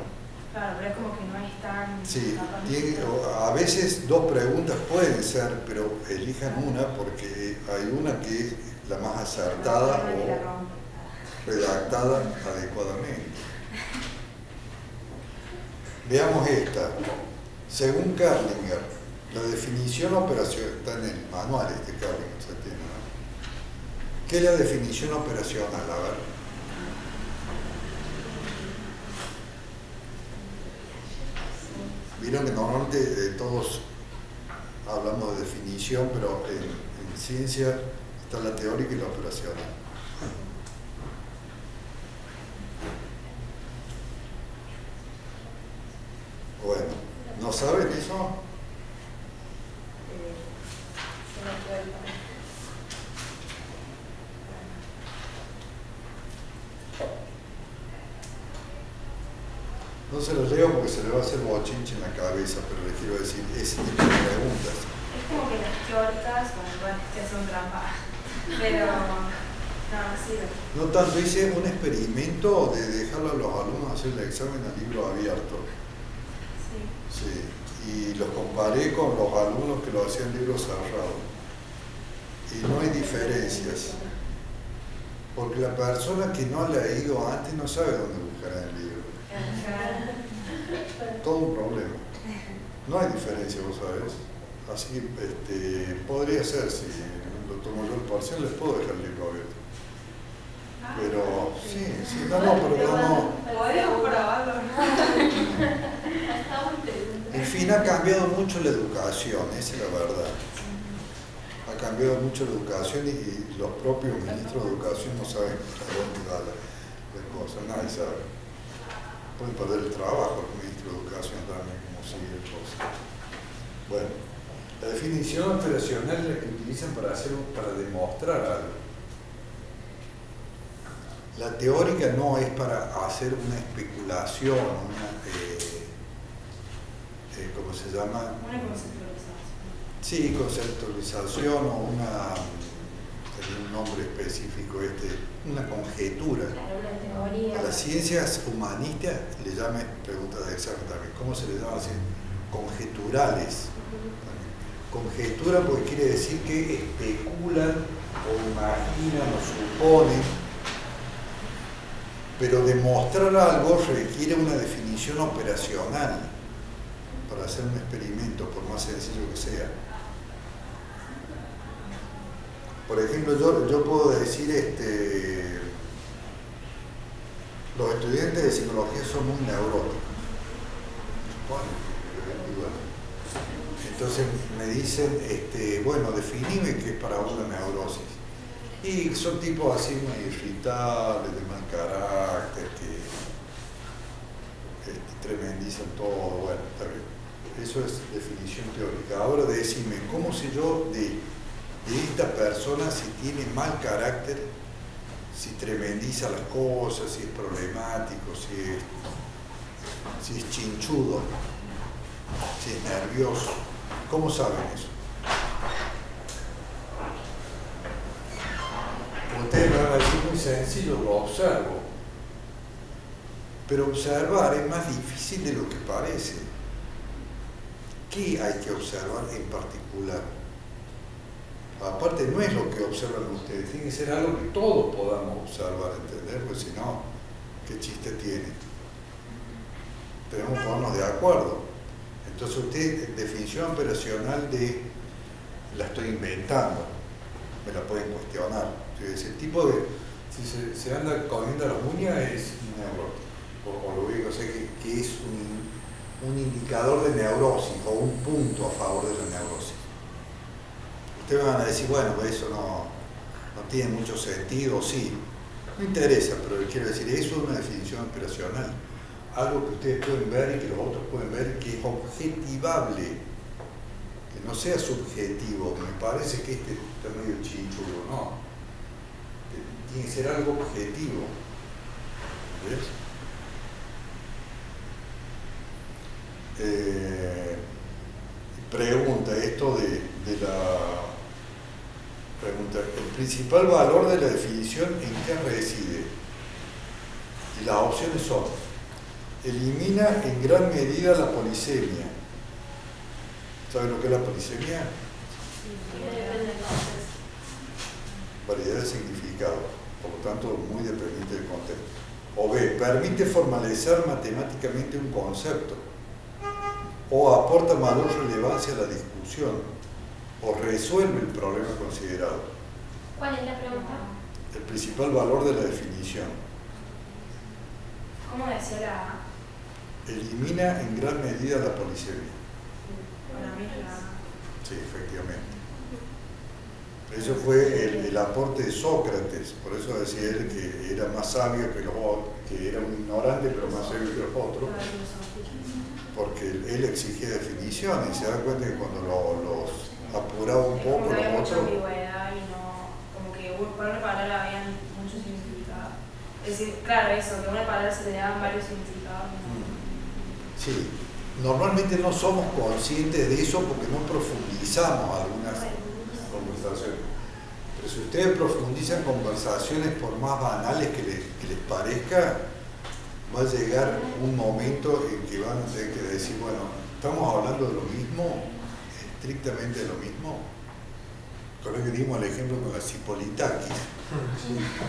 Claro, pero es como que no es tan... sí, capaz a veces 2 preguntas pueden ser, pero elijan una porque hay una que es la más acertada o redactada adecuadamente. Veamos esta. Según Carlinger, la definición operacional, está en el manual Carlinger, ¿se entiende, no? ¿Qué es la definición operacional? A ver. Vieron que normalmente todos hablamos de definición, pero en ciencia está la teórica y la operacional. Bueno, ¿no saben eso? No se los leo porque se le va a hacer bochinche en la cabeza, pero les quiero decir, ese tipo de preguntas. Es como que las teóricas, bueno, igual que son trampas, pero No, no sirve. No tanto, hice un experimento de dejarlo a los alumnos hacer el examen a libro abierto. Sí. Sí, y los comparé con los alumnos que lo hacían en libro cerrado. Y no hay diferencias. Porque la persona que no ha leído antes no sabe dónde buscar en el libro. Todo un problema. No hay diferencia, vos sabés. Así que podría ser, si lo tomo yo el parcial, les puedo dejar el libro abierto. Pero sí, pero no. Podríamos probarlo, En fin, ha cambiado mucho la educación, esa es la verdad. Ha cambiado mucho la educación y los propios ministros de educación no saben a dónde va las cosas, nadie sabe. Pueden perder el trabajo los ministros de educación también, como sigue cosas. Bueno, la definición operacional es la que utilizan para demostrar algo. La teórica no es para hacer una especulación, ¿cómo se llama? Una conceptualización. Sí, conceptualización o tiene un nombre específico, una conjetura. Claro, una teoría. A las ciencias humanistas le llaman, pregunta de examen también, ¿cómo se le llama así? Conjeturales. Conjeturan porque quiere decir que especulan o imaginan o suponen. Pero demostrar algo requiere una definición operacional para hacer un experimento, por más sencillo que sea. Por ejemplo, yo puedo decir, los estudiantes de psicología son muy neuróticos. Entonces me dicen, bueno, definime qué es para vos la neurosis. Y son tipos así muy irritables, de mal carácter, que tremendizan todo. Bueno, está bien. Eso es definición teórica. Ahora decime, ¿cómo sé yo de esta persona si tiene mal carácter, si tremendiza las cosas, si es problemático, si es chinchudo, si es nervioso? ¿Cómo saben eso? Ustedes me van a decir muy sencillo, lo observo. Pero observar es más difícil de lo que parece. ¿Qué hay que observar en particular? Aparte no es lo que observan ustedes, tiene que ser algo que todos podamos observar, ¿entender? Porque si no, ¿qué chiste tiene? Tenemos que ponernos de acuerdo. Entonces usted, definición operacional la estoy inventando, me la pueden cuestionar. Ese tipo de, si se anda comiendo las uñas es neurótico, o lo único que sé que es un indicador de neurosis o un punto a favor de la neurosis. Ustedes me van a decir, bueno, eso no tiene mucho sentido, sí, no interesa, pero quiero decir, eso es una definición operacional, algo que ustedes pueden ver y que los otros pueden ver, que es objetivable, que no sea subjetivo. Me parece que está medio chinchudo, no. Tiene que ser algo objetivo. ¿Ves? Pregunta esto de la pregunta, el principal valor de la definición, ¿en qué reside? Y las opciones son: elimina en gran medida la polisemia. ¿Saben lo que es la polisemia? Variedad de significado, por lo tanto muy dependiente del contexto. O B, permite formalizar matemáticamente un concepto, o aporta mayor relevancia a la discusión, o resuelve el problema considerado. ¿Cuál es la pregunta? El principal valor de la definición. ¿Cómo decía la? Elimina en gran medida la polisemia. Para mí es la. Sí, efectivamente. Eso fue el aporte de Sócrates, por eso decía él que era más sabio que los otros, que era un ignorante pero más sabio que los otros, porque él exigía definiciones y se da cuenta que cuando los apuraba un poco Como que los había mucha otros. ambigüedad y no, como que para una palabra había mucho significado. Es decir, claro, eso, que a una palabra se le daban varios significados. Sí, normalmente no somos conscientes de eso porque no profundizamos algunas conversaciones. Pero Pero si ustedes profundizan conversaciones por más banales que les parezca, va a llegar un momento en que van a tener que decir, bueno, ¿estamos hablando de lo mismo? ¿Estrictamente de lo mismo? Creo que dimos el ejemplo con la cipolitakis.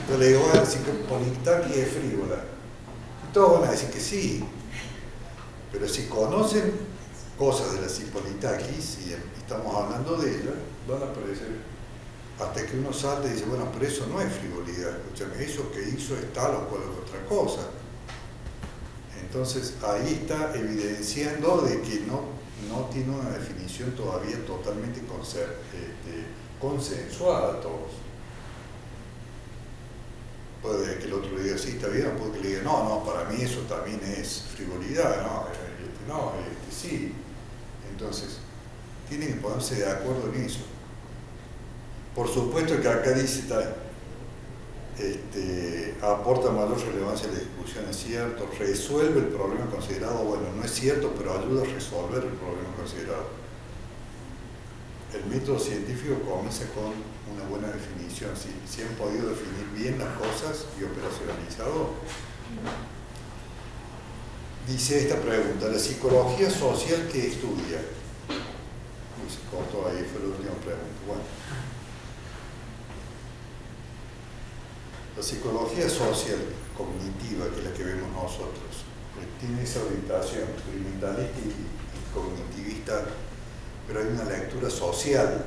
Yo le digo, bueno, la cipolitakis es frívola. Y todos van a decir que sí. Pero si conocen cosas de la cipolitakis y estamos hablando de ella, van a aparecer hasta que uno salta y dice, bueno, pero eso no es frivolidad, escúchame, eso que hizo es tal o cual otra cosa. Entonces ahí está evidenciando de que no tiene una definición todavía totalmente consensuada a todos. Puede que el otro le diga sí, está bien, o puede que le diga no, para mí eso también es frivolidad, sí. Entonces, tienen que ponerse de acuerdo en eso. Por supuesto que acá dice aporta mayor relevancia a la discusión, es cierto, resuelve el problema considerado, bueno, no es cierto, pero ayuda a resolver el problema considerado. El método científico comienza con una buena definición, si han podido definir bien las cosas y operacionalizado. Dice esta pregunta, ¿la psicología social qué estudia? Uy, se cortó ahí, fue la última pregunta. Bueno. La psicología social cognitiva, que es la que vemos nosotros, tiene esa orientación experimentalista y cognitivista, pero hay una lectura social,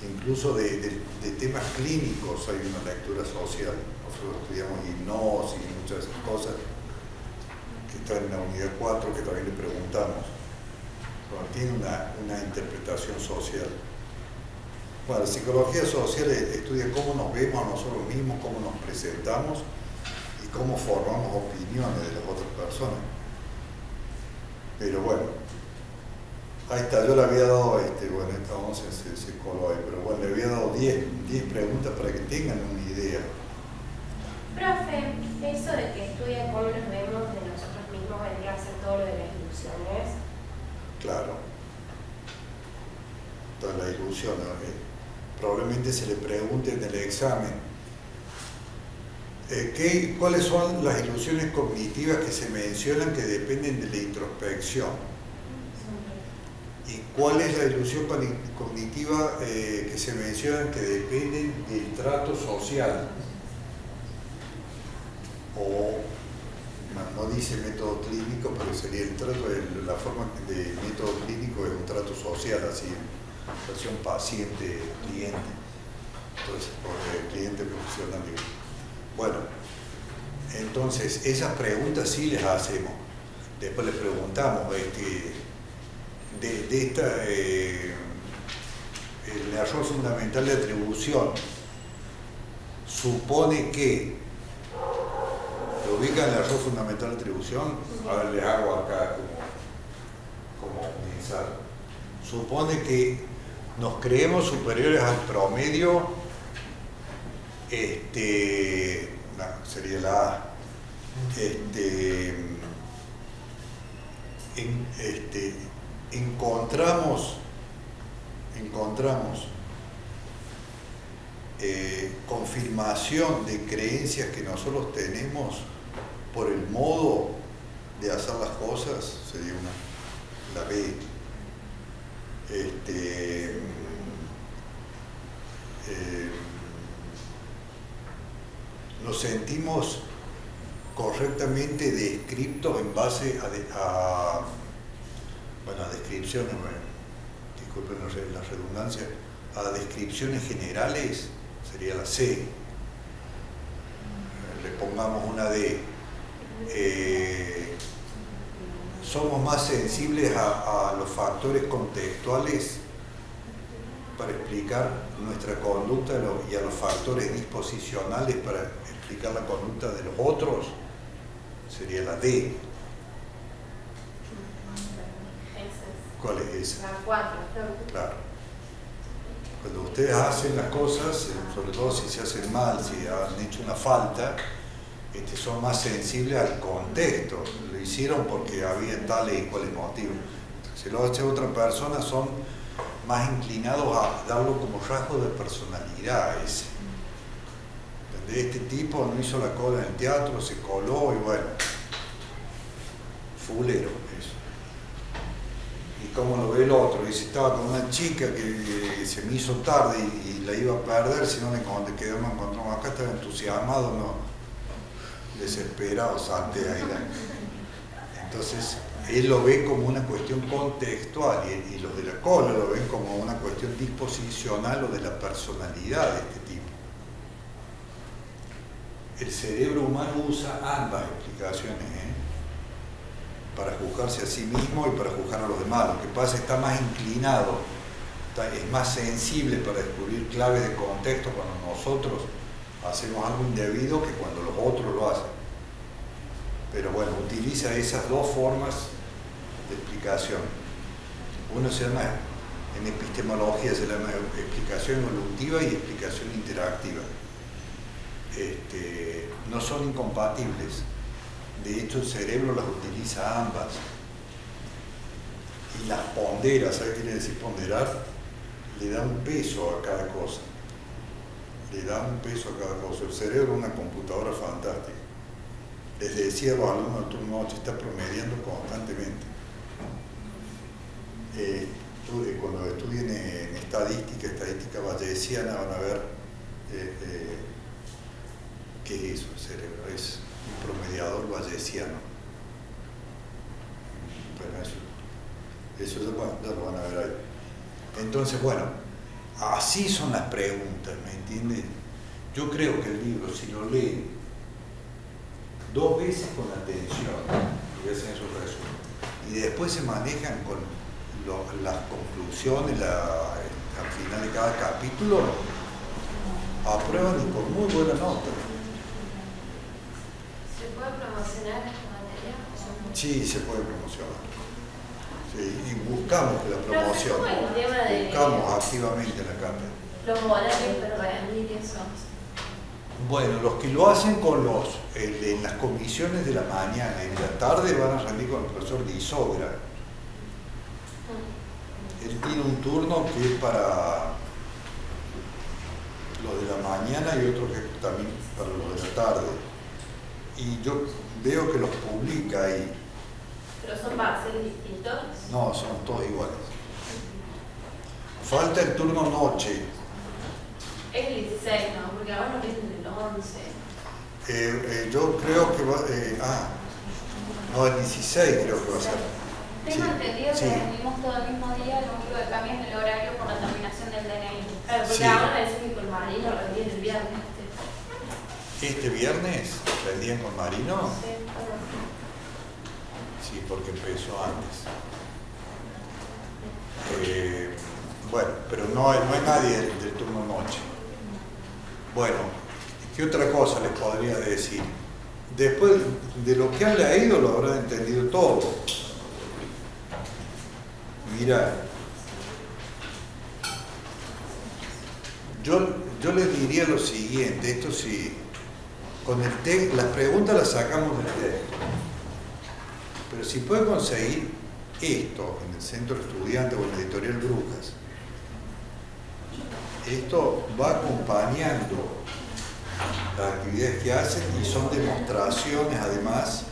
incluso de temas clínicos hay una lectura social. Nosotros estudiamos hipnosis y muchas de esas cosas que están en la unidad 4, que también le preguntamos. Bueno, tiene una interpretación social. Bueno, la psicología social estudia cómo nos vemos a nosotros mismos, cómo nos presentamos y cómo formamos opiniones de las otras personas. Pero bueno, ahí está, yo le había dado, bueno, esta 11 se coló ahí, pero bueno, le había dado 10 preguntas para que tengan una idea. Profe, eso de que estudia cómo nos vemos de nosotros mismos vendría a ser todo lo de las ilusiones. Claro. Toda la ilusión, probablemente se le pregunte en el examen cuáles son las ilusiones cognitivas que se mencionan que dependen de la introspección y cuál es la ilusión cognitiva que se mencionan que dependen del trato social, o no dice método clínico, pero sería el trato, la forma de método clínico es un trato social, así relación paciente-cliente, entonces, cliente-profesional. Bueno, entonces esas preguntas sí les hacemos. Después les preguntamos el error fundamental de atribución supone que lo ubican el error fundamental de atribución. A ver, les hago acá como pensar. Supone que nos creemos superiores al promedio, sería la A, encontramos confirmación de creencias que nosotros tenemos por el modo de hacer las cosas, sería la B. Nos sentimos correctamente descriptos en base a descripciones, disculpen la redundancia, a descripciones generales, sería la C. Le pongamos una D. Somos más sensibles a los factores contextuales para explicar nuestra conducta y a los factores disposicionales para explicar la conducta de los otros, sería la D. ¿Cuál es esa? La 4. Claro. Cuando ustedes hacen las cosas, sobre todo si se hacen mal, si han hecho una falta, son más sensibles al contexto. Lo hicieron porque había tales y cuales motivos. Si lo hace otra persona, son más inclinados a darlo como rasgo de personalidad ese. De este tipo no hizo la cola en el teatro, se coló y bueno, fulero eso. Y como lo ve el otro, dice, estaba con una chica que se me hizo tarde y la iba a perder, si no me encontramos acá, estaba entusiasmado, no, desesperado, salté ahí. Entonces, él lo ve como una cuestión contextual y los de la cola lo ven como una cuestión disposicional o de la personalidad de este tipo. El cerebro humano usa ambas explicaciones para juzgarse a sí mismo y para juzgar a los demás. Lo que pasa es que está más inclinado, es más sensible para descubrir claves de contexto cuando nosotros hacemos algo indebido que cuando los otros lo hacen. Pero bueno, utiliza esas dos formas de explicación. Uno se llama, en epistemología se llama explicación evolutiva y explicación interactiva. No son incompatibles. De hecho, el cerebro las utiliza ambas. Y las pondera, ¿sabe qué quiere decir ponderar? Le da un peso a cada cosa. Le da un peso a cada cosa. El cerebro es una computadora fantástica. Les decía a los alumnos del turno noche, está promediando constantemente. Cuando estudien en estadística bayesiana, van a ver qué es eso, el cerebro. Es un promediador bayesiano. Bueno, eso ya lo van a ver ahí. Entonces, bueno, así son las preguntas, ¿me entienden? Yo creo que el libro, si lo leen 2 veces con atención, y hacen su resumen, y después se manejan con las conclusiones al final de cada capítulo, aprueban y por muy buena nota. ¿Se puede promocionar esta materia? Sí, se puede promocionar. Sí, y buscamos la promoción. ¿Cómo es el tema de Buscamos activamente la cátedra. los horarios para rendir eso? Bueno, los que lo hacen con en las comisiones de la mañana y de la tarde van a rendir con el profesor Disogra. Él tiene un turno que es para los de la mañana y otro que es también para los de la tarde. Y yo veo que los publica ahí. ¿Pero son parciales distintos? No, son todos iguales. Falta el turno noche. Es el 16, ¿no? Porque ahora no vienen el 11. Yo creo que va... no, el 16 creo que va a ser. Tengo entendido sí. que rendimos todo el mismo día, lo único que cambia es el horario por la terminación del DNI. Claro, porque Sí. ahora decís que con Marino rendían el viernes. ¿Este viernes rendían con Marino? Sí, Sí, porque empezó antes. Bueno, pero no hay nadie del turno noche. Bueno, ¿qué otra cosa les podría decir? Después de lo que han leído lo habrán entendido todo. Mira, yo les diría lo siguiente, esto sí, con las preguntas las sacamos del texto, pero si puede conseguir esto en el Centro Estudiante o en la Editorial Brujas, esto va acompañando las actividades que hacen y son demostraciones además,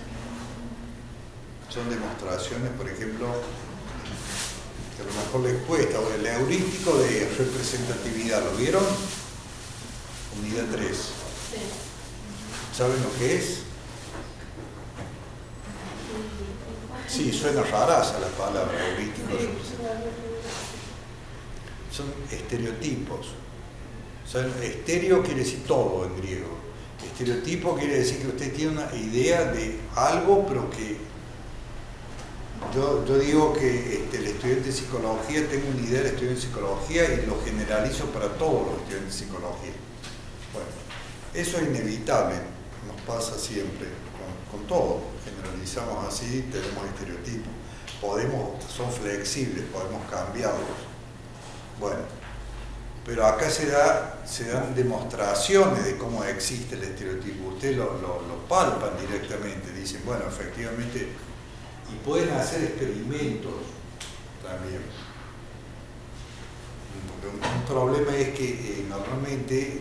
por ejemplo, que a lo mejor les cuesta, o el heurístico de representatividad, ¿lo vieron? Unidad 3. sí. ¿Saben lo que es? Sí, suena raraza la palabra heurístico. Son estereotipos. O sea, estéreo quiere decir todo en griego. Estereotipo quiere decir que usted tiene una idea de algo, pero que yo digo que el estudiante de psicología, tengo una idea del estudiante de psicología y lo generalizo para todos los estudiantes de psicología. Bueno, eso es inevitable, nos pasa siempre con todo. Generalizamos así, tenemos estereotipos. Son flexibles, podemos cambiarlos. Bueno, pero acá se dan demostraciones de cómo existe el estereotipo. Ustedes lo palpan directamente, dicen, bueno, efectivamente, y pueden hacer experimentos también. un problema es que normalmente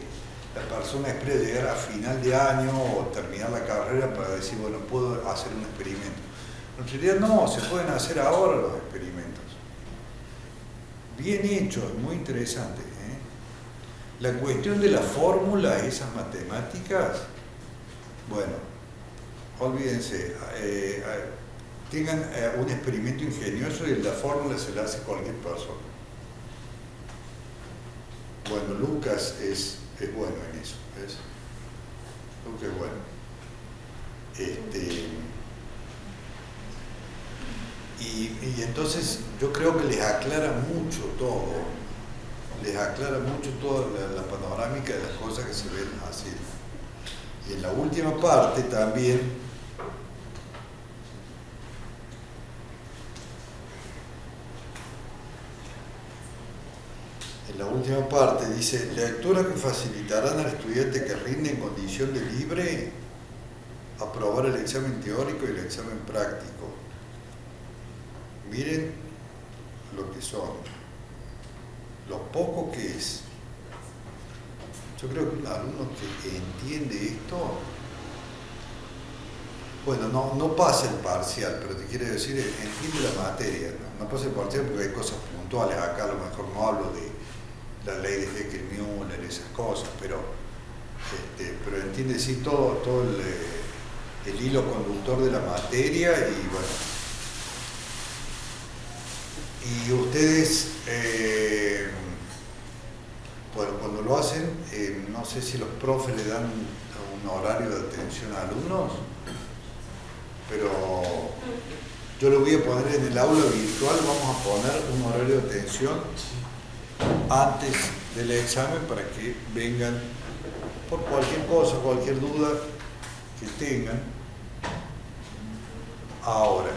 la persona espera llegar a final de año o terminar la carrera para decir, bueno, puedo hacer un experimento. En realidad no, se pueden hacer ahora los experimentos. Bien hechos, muy interesante. La cuestión de las fórmulas, esas matemáticas, bueno, olvídense, tengan un experimento ingenioso y la fórmula se la hace cualquier persona. Bueno, Lucas es bueno en eso, ¿ves? Lucas es bueno. Y entonces yo creo que les aclara mucho todo, les aclara mucho toda la panorámica de las cosas que se ven así. Y en la última parte también, dice, lecturas que facilitarán al estudiante que rinde en condición de libre aprobar el examen teórico y el examen práctico. Miren lo que son, lo poco que es. Yo creo que un alumno que entiende esto, bueno, no pasa el parcial, pero te quiere decir, entiende la materia, no pasa el parcial porque hay cosas puntuales, acá a lo mejor no hablo de la ley de Heckel-Müller, esas cosas, pero entiende sí todo el hilo conductor de la materia y bueno. Y ustedes, bueno, cuando lo hacen, no sé si los profes le dan un horario de atención a alumnos, pero yo lo voy a poner en el aula virtual, vamos a poner un horario de atención antes del examen para que vengan por cualquier cosa, cualquier duda que tengan. Ahora,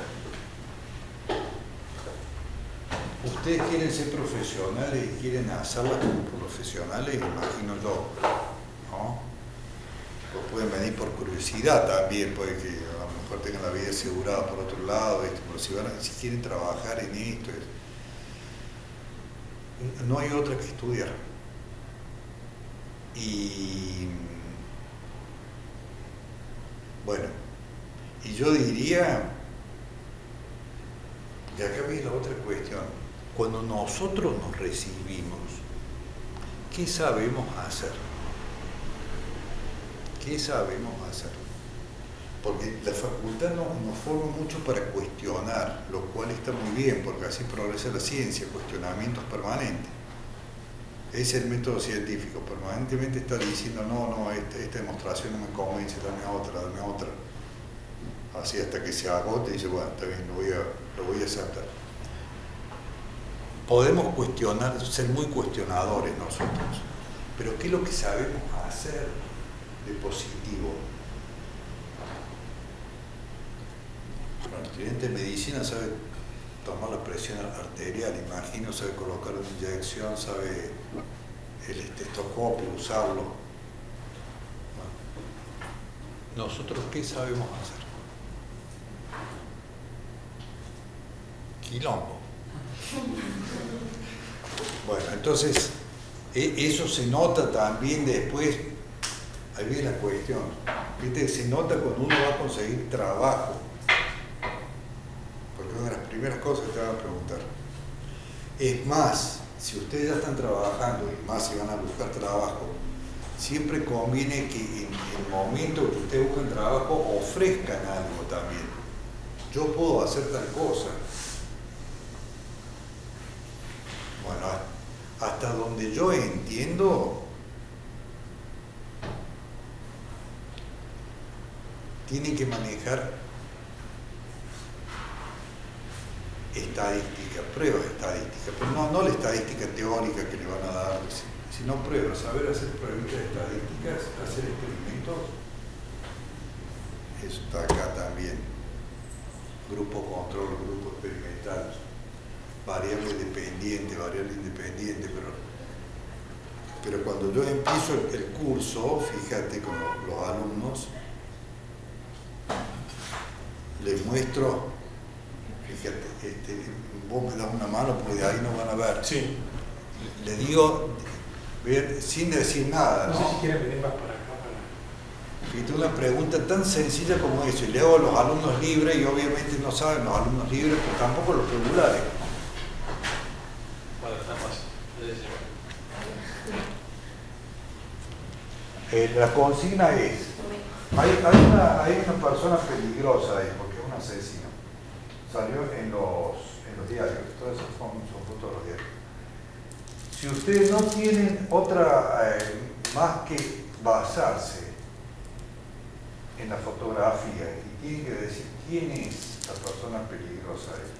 ustedes quieren ser profesionales y quieren hacerlas como profesionales, imagino yo, ¿no? O pueden venir por curiosidad también, puede que a lo mejor tengan la vida asegurada por otro lado, pero si quieren trabajar en esto, no hay otra que estudiar. Y bueno, y yo diría, y acá viene la otra cuestión, cuando nosotros nos recibimos, ¿qué sabemos hacer? ¿Qué sabemos hacer? Porque la facultad nos forma mucho para cuestionar, lo cual está muy bien, porque así progresa la ciencia, cuestionamientos permanentes. Es el método científico, permanentemente está diciendo, no, esta demostración no me convence, dame otra. Así hasta que se agote y dice, bueno, está bien, lo voy a aceptar. Podemos cuestionar, ser muy cuestionadores nosotros, pero ¿qué es lo que sabemos hacer de positivo? Bueno, el estudiante de medicina sabe tomar la presión arterial, imagino, sabe colocar una inyección, sabe el estetoscopio, usarlo. Bueno, ¿nosotros qué sabemos hacer? Quilombo. Bueno, entonces, eso se nota también después, ahí viene la cuestión, ¿viste? Se nota cuando uno va a conseguir trabajo, porque una de las primeras cosas que te van a preguntar. Es más, si ustedes ya están trabajando, y más si van a buscar trabajo, siempre conviene que en el momento que ustedes buscan trabajo ofrezcan algo también. Yo puedo hacer tal cosa. Bueno, hasta donde yo entiendo, tienen que manejar estadística, pruebas estadísticas, pero no la estadística teórica que le van a dar, sino pruebas, saber hacer pruebas estadísticas, hacer experimentos. Eso está acá también. Grupo control, grupo experimental, variable dependiente, variable independiente, pero cuando yo empiezo el curso, fíjate con los alumnos, les muestro, fíjate, vos me das una mano porque de ahí no van a ver. Sí. le digo sin decir nada, No sé si ¿no? quieren venir más para acá. Y una pregunta tan sencilla como eso, y le hago a los alumnos libres, y obviamente no saben los alumnos libres, pero tampoco los regulares. Bueno, está fácil. La consigna es, hay una persona peligrosa ahí, porque es un asesino. Salió en los diarios, todos esos son fotos de los diarios. Si ustedes no tienen otra más que basarse en la fotografía y tienen que decir quién es la persona peligrosa ahí,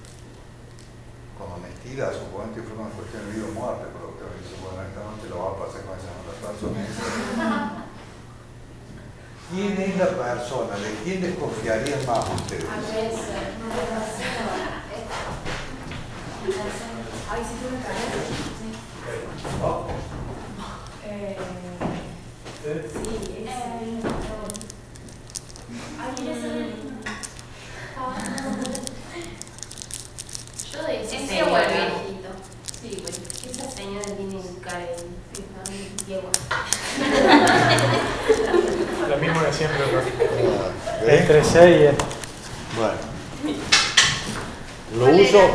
con honestidad, supongo que fue una cuestión de vida o muerte, pero usted me dice, bueno, esta noche lo va a pasar con esa persona. ¿Quién es la persona? ¿De quién desconfiarían más ustedes? Ay, sí, tuve que ¿No? Yo de ese Ese señor o el viejito. Sí, bueno. Esa señora tiene cara de Diego. Lo mismo de siempre, ¿no? ¿Ves? Entre 6 y el... Bueno. Lo ¿Cuál uso era?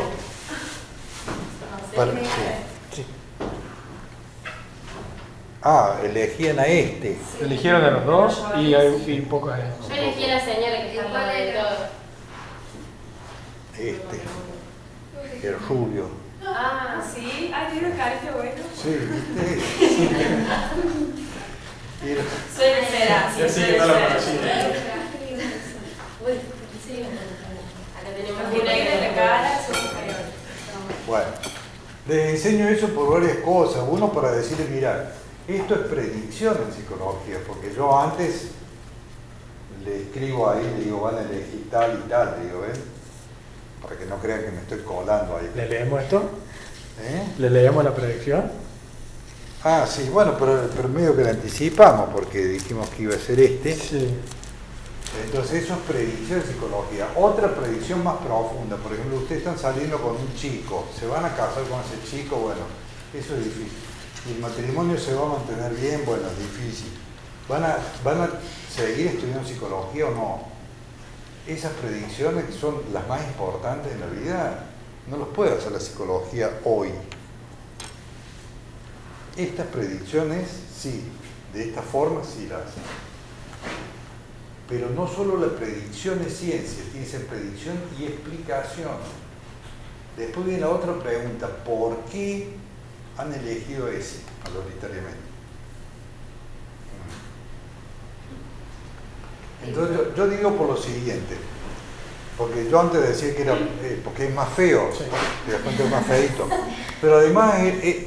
para... sí. Elegían a este. Eligieron a los dos y pocos a ellos. Yo elegí a la señora que está al lado de todo. El rubio. Ah, sí. Ay, tiene una cara que bueno. Sí, ¿viste? Mira, Suele ser así. Ya sí, suele no lo ser. conocí. Acá tenemos Porque una negro en la cara, son superiores. bueno, les enseño eso por varias cosas. Uno, para decirles, mira, esto es predicción en psicología, porque yo antes le escribo ahí, le digo, van a elegir tal y tal, le digo, ¿ven? Para que no crean que me estoy colando ahí. ¿Le leemos esto? ¿Eh? ¿Le leemos la predicción? Ah, sí, bueno, pero medio que la anticipamos, porque dijimos que iba a ser este. Sí. Entonces eso es predicción en psicología. Otra predicción más profunda, por ejemplo, ustedes están saliendo con un chico, se van a casar con ese chico, bueno, eso es difícil. ¿Y el matrimonio se va a mantener bien? Bueno, es difícil. ¿Van a seguir estudiando psicología o no? Esas predicciones que son las más importantes en la vida, no los puede hacer la psicología hoy. Estas predicciones, sí, de esta forma sí las hacen. Pero no solo la predicción es ciencia, tiene que ser predicción y explicación. Después viene la otra pregunta, ¿por qué han elegido ese mayoritariamente? Entonces yo digo por lo siguiente, porque yo antes decía que era porque es más feo, Sí. que después es más feito, pero además es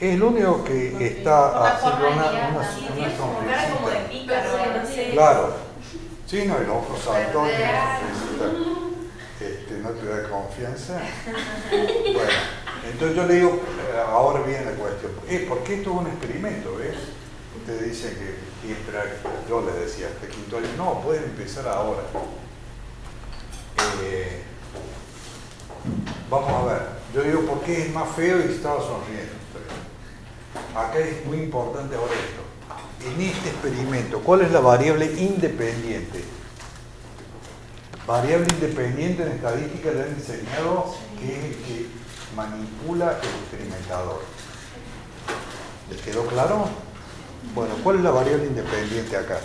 el único que está Por la haciendo forma de una mirar, Sí, tiene como cara como de sonrisita. pícaro, no sé. Claro, sí, no, el ojo saltó y Verdad. no te da confianza. Bueno, entonces yo le digo, ahora viene la cuestión, porque esto es un experimento, ¿ves? Ustedes dicen que yo les decía, este quinto año, no, pueden empezar ahora. Vamos a ver, yo digo, ¿por qué es más feo y estaba sonriendo? Acá es muy importante ahora esto. En este experimento, ¿cuál es la variable independiente? Variable independiente en estadística le han enseñado que es el que manipula el experimentador. ¿Les quedó claro? Bueno, ¿cuál es la variable independiente acá?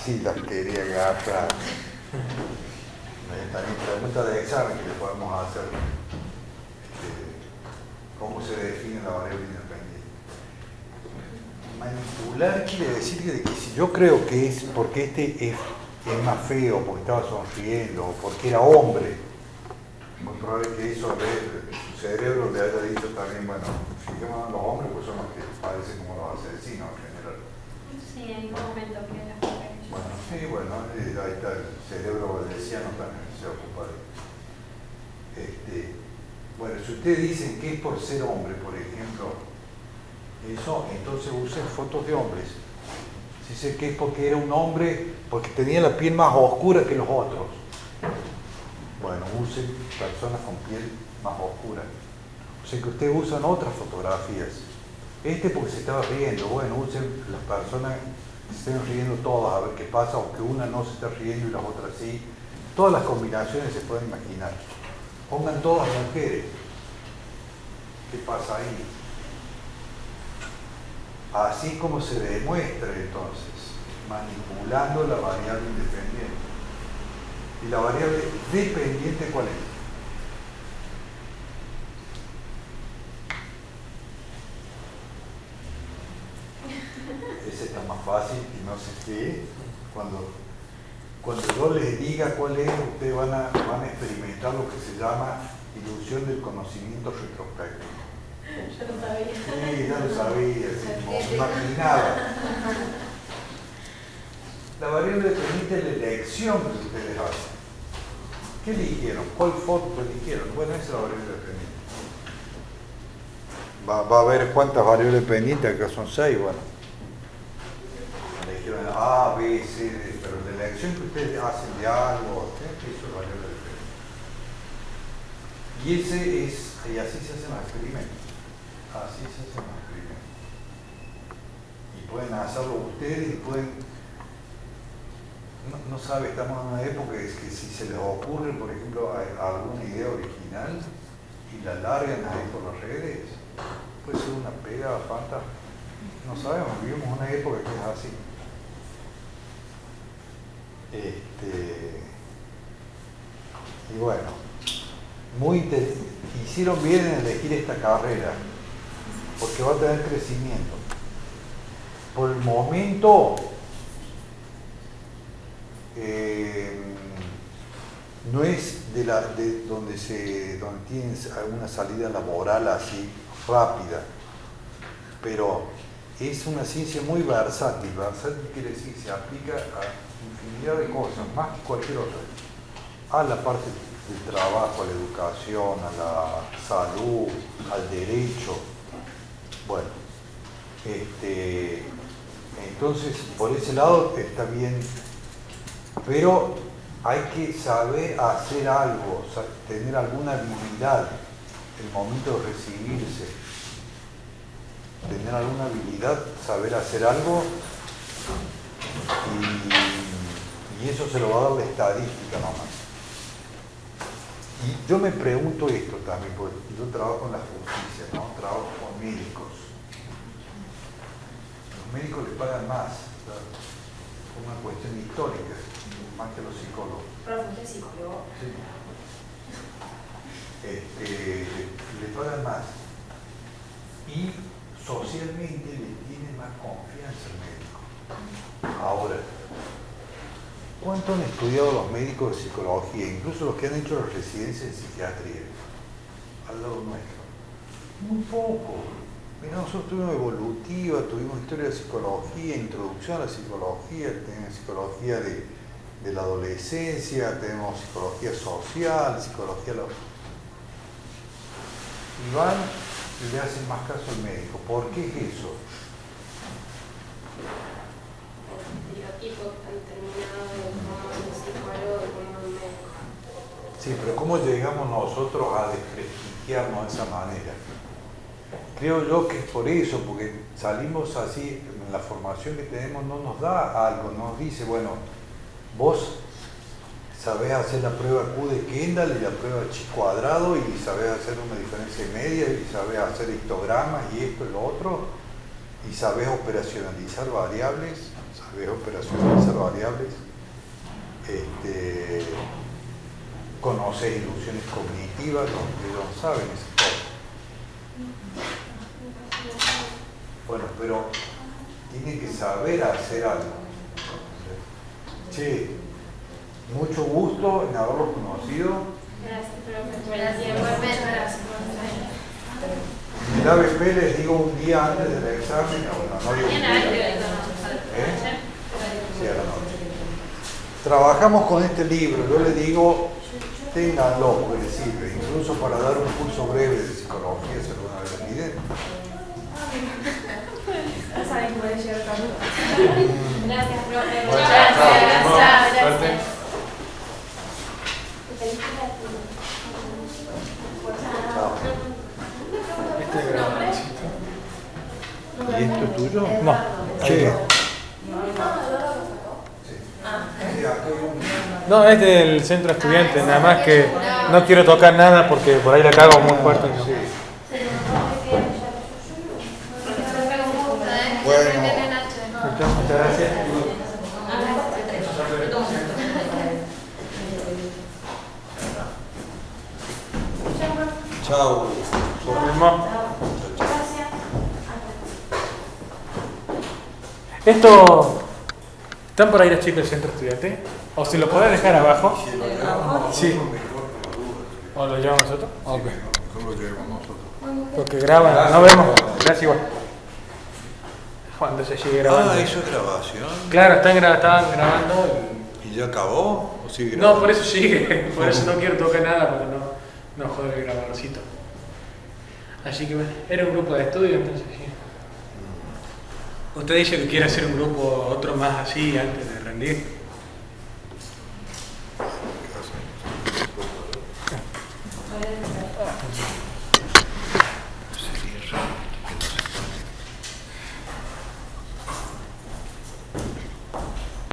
Sí, las quería agarrar. También pregunta de examen que le podemos hacer. ¿Cómo se define la variable independiente? Manipular quiere decir que si yo creo que es porque este es más feo, porque estaba sonriendo, o porque era hombre, muy probable que eso su cerebro le haya dicho también, bueno, fijémonos en los hombres, pues son los que parecen como los asesinos en general. Sí, en ningún momento que las mujeres. Bueno, sí, bueno, ahí está el cerebro valenciano también se ocupa de. Bueno, si ustedes dicen que es por ser hombre, por ejemplo, Eso, entonces usen fotos de hombres. Se dice que es porque era un hombre, porque tenía la piel más oscura que los otros. Bueno, usen personas con piel más oscura. O sea que ustedes usan otras fotografías. Porque se estaba riendo, bueno, usen las personas que se estén riendo todas a ver qué pasa, o que una no se esté riendo y las otras sí. Todas las combinaciones se pueden imaginar. Pongan todas mujeres. ¿Qué pasa ahí? Así como se demuestra entonces, manipulando la variable independiente. ¿Y la variable dependiente cuál es? Ese está más fácil y no sé qué. Cuando yo les diga cuál es, ustedes van a experimentar lo que se llama ilusión del conocimiento retrospectivo. Yo no sabía. Sí, ya lo sabía, sí, me imaginaba. La variable dependiente es la elección que ustedes hacen. ¿Qué eligieron? ¿Cuál foto eligieron? Bueno, esa es la variable dependiente. Va a ver cuántas variables dependientes, acá son 6, bueno. Eligieron A, B, C, D, pero la elección que ustedes hacen de algo, eso es variable dependiente. Y así se hacen los experimentos. Así se hacen los experimentos. Y pueden hacerlo ustedes y pueden... No sabe, estamos en una época que si se les ocurre, por ejemplo, alguna idea original y la largan ahí por las redes, puede ser una pega fantástica. No sabemos, vivimos una época que es así. Y bueno, hicieron bien en elegir esta carrera, porque va a tener crecimiento. Por el momento, no es donde tienes alguna salida laboral así rápida, pero es una ciencia muy versátil. Versátil quiere decir que se aplica a infinidad de cosas, más que cualquier otra. A la parte del trabajo, a la educación, a la salud, al derecho. Bueno, entonces por ese lado está bien, pero hay que saber hacer algo, tener alguna habilidad en el momento de recibirse, tener alguna habilidad, saber hacer algo, y eso se lo va a dar la estadística nomás. Y yo me pregunto esto también, porque yo trabajo en la justicia, ¿no? Trabajo con médicos. Los médicos les pagan más, ¿verdad? Es una cuestión histórica, más que los psicólogos. Profe, ¿qué psicólogo? Sí. Le pagan más. Y socialmente le tiene más confianza al médico. Ahora, ¿cuánto han estudiado los médicos de psicología, incluso los que han hecho las residencias en psiquiatría, al lado nuestro? Muy poco. Mira, nosotros tuvimos evolutiva, tuvimos historia de psicología, introducción a la psicología, tenemos psicología de la adolescencia, tenemos psicología social, psicología... Y van y le hacen más caso al médico. ¿Por qué es eso? Los estereotipos que han terminado de cómo es un psicólogo y cómo es un médico. Sí, pero ¿cómo llegamos nosotros a desprestigiarnos de esa manera? Creo yo que es por eso, porque salimos así, en la formación que tenemos no nos da algo, nos dice, bueno, vos sabés hacer la prueba Q de Kendall y la prueba chi cuadrado, y sabés hacer una diferencia media, y sabés hacer histogramas y esto y lo otro, y sabés operacionalizar variables, conocés ilusiones cognitivas, ellos no saben esas cosas. Bueno, pero tienen que saber hacer algo. Che, mucho gusto en haberlos conocido. Gracias, profe. Gracias, igualmente. En el ABP les digo un día antes del examen, no digo un día. Sí, a la noche. Trabajamos con este libro, yo les digo, ténganlo, porque les sirve, incluso para dar un curso breve de psicología, si alguna vez les piden. Ya saben que pueden llegar a Gracias, profe. Bueno, Gracias. chao. Suerte. Chao. Este es grabadoncito. ¿Y esto es tuyo? No. Che. No, es del centro estudiante, nada más que no quiero tocar nada porque por ahí la cago muy fuerte. ¿No? Sí. Bueno. Muchas gracias. Chao. Nos vemos. Esto, ¿están por ahí las chicas del centro estudiante? ¿O si lo podés dejar abajo? Sí. ¿O lo llevamos nosotros? Ok. Mejor lo llevamos nosotros. Porque graban, no vemos. Gracias igual. Cuando se sigue grabando. Ah, eso es grabación. Claro, estaban grabando. ¿Y ya acabó? ¿O sigue No, grabando? por eso sigue. Por eso no quiero tocar nada para no joder el grabadorcito. Así que bueno, era un grupo de estudio entonces sí. Usted dice que quiere hacer un grupo, otro más así antes de rendir. ¿Qué hacen?